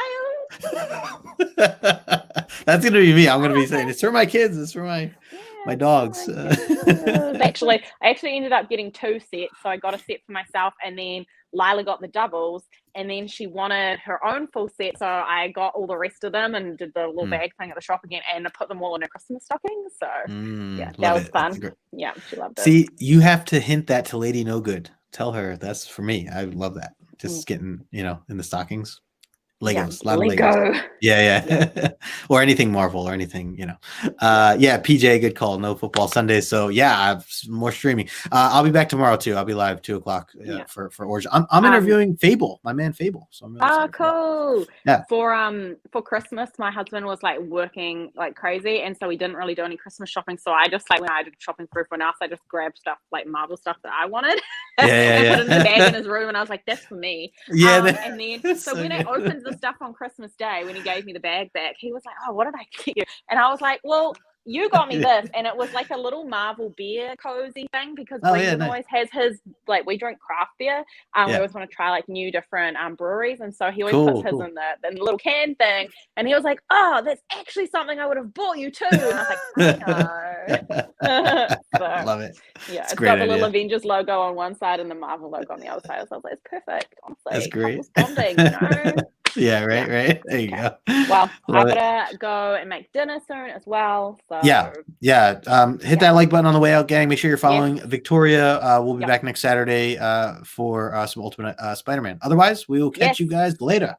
That's gonna be me. I'm gonna be saying it's for my kids. It's for my dogs. I actually ended up getting 2 sets, so I got a set for myself, and then Lila got the doubles, and then she wanted her own full set, so I got all the rest of them and did the little bag thing at the shop again, and I put them all in her Christmas stocking. So that was fun. Yeah, she loved it. See, you have to hint that to Lady No Good. Tell her that's for me. I love that. Just getting in the stockings. Legos, a lot of Legos. Yeah. Or anything Marvel or anything, PJ, good call. No football Sundays. So I have more streaming. I'll be back tomorrow too. I'll be live 2:00 for Origin. I'm interviewing Fable, my man Fable. So I'm really cool. Yeah. For Christmas, my husband was like working like crazy, and so we didn't really do any Christmas shopping. So I just like when I did shopping for everyone else, I just grabbed stuff like Marvel stuff that I wanted. Yeah. Put it in the bag in his room, and I was like, "That's for me." Yeah. And then so when I opened the stuff on Christmas Day, when he gave me the bag back, he was like, "Oh, what did I get you?" And I was like, "Well, you got me this," and it was like a little Marvel beer cozy thing because Brendan always has his like we drink craft beer. We always want to try like new different breweries, and so he always puts his in the little can thing. And he was like, "Oh, that's actually something I would have bought you too." And I was like, "I know." Love it. Yeah, it's got the little Avengers logo on one side and the Marvel logo on the other side. So I was like, "It's perfect." Honestly, that's great. Bonding, Yeah, right. There you go. Well, I Love it. gotta go and make dinner soon as well. So Yeah. Hit that like button on the way out, gang. Make sure you're following Victoria. We'll be back next Saturday for some Ultimate Spider-Man. Otherwise, we will catch you guys later.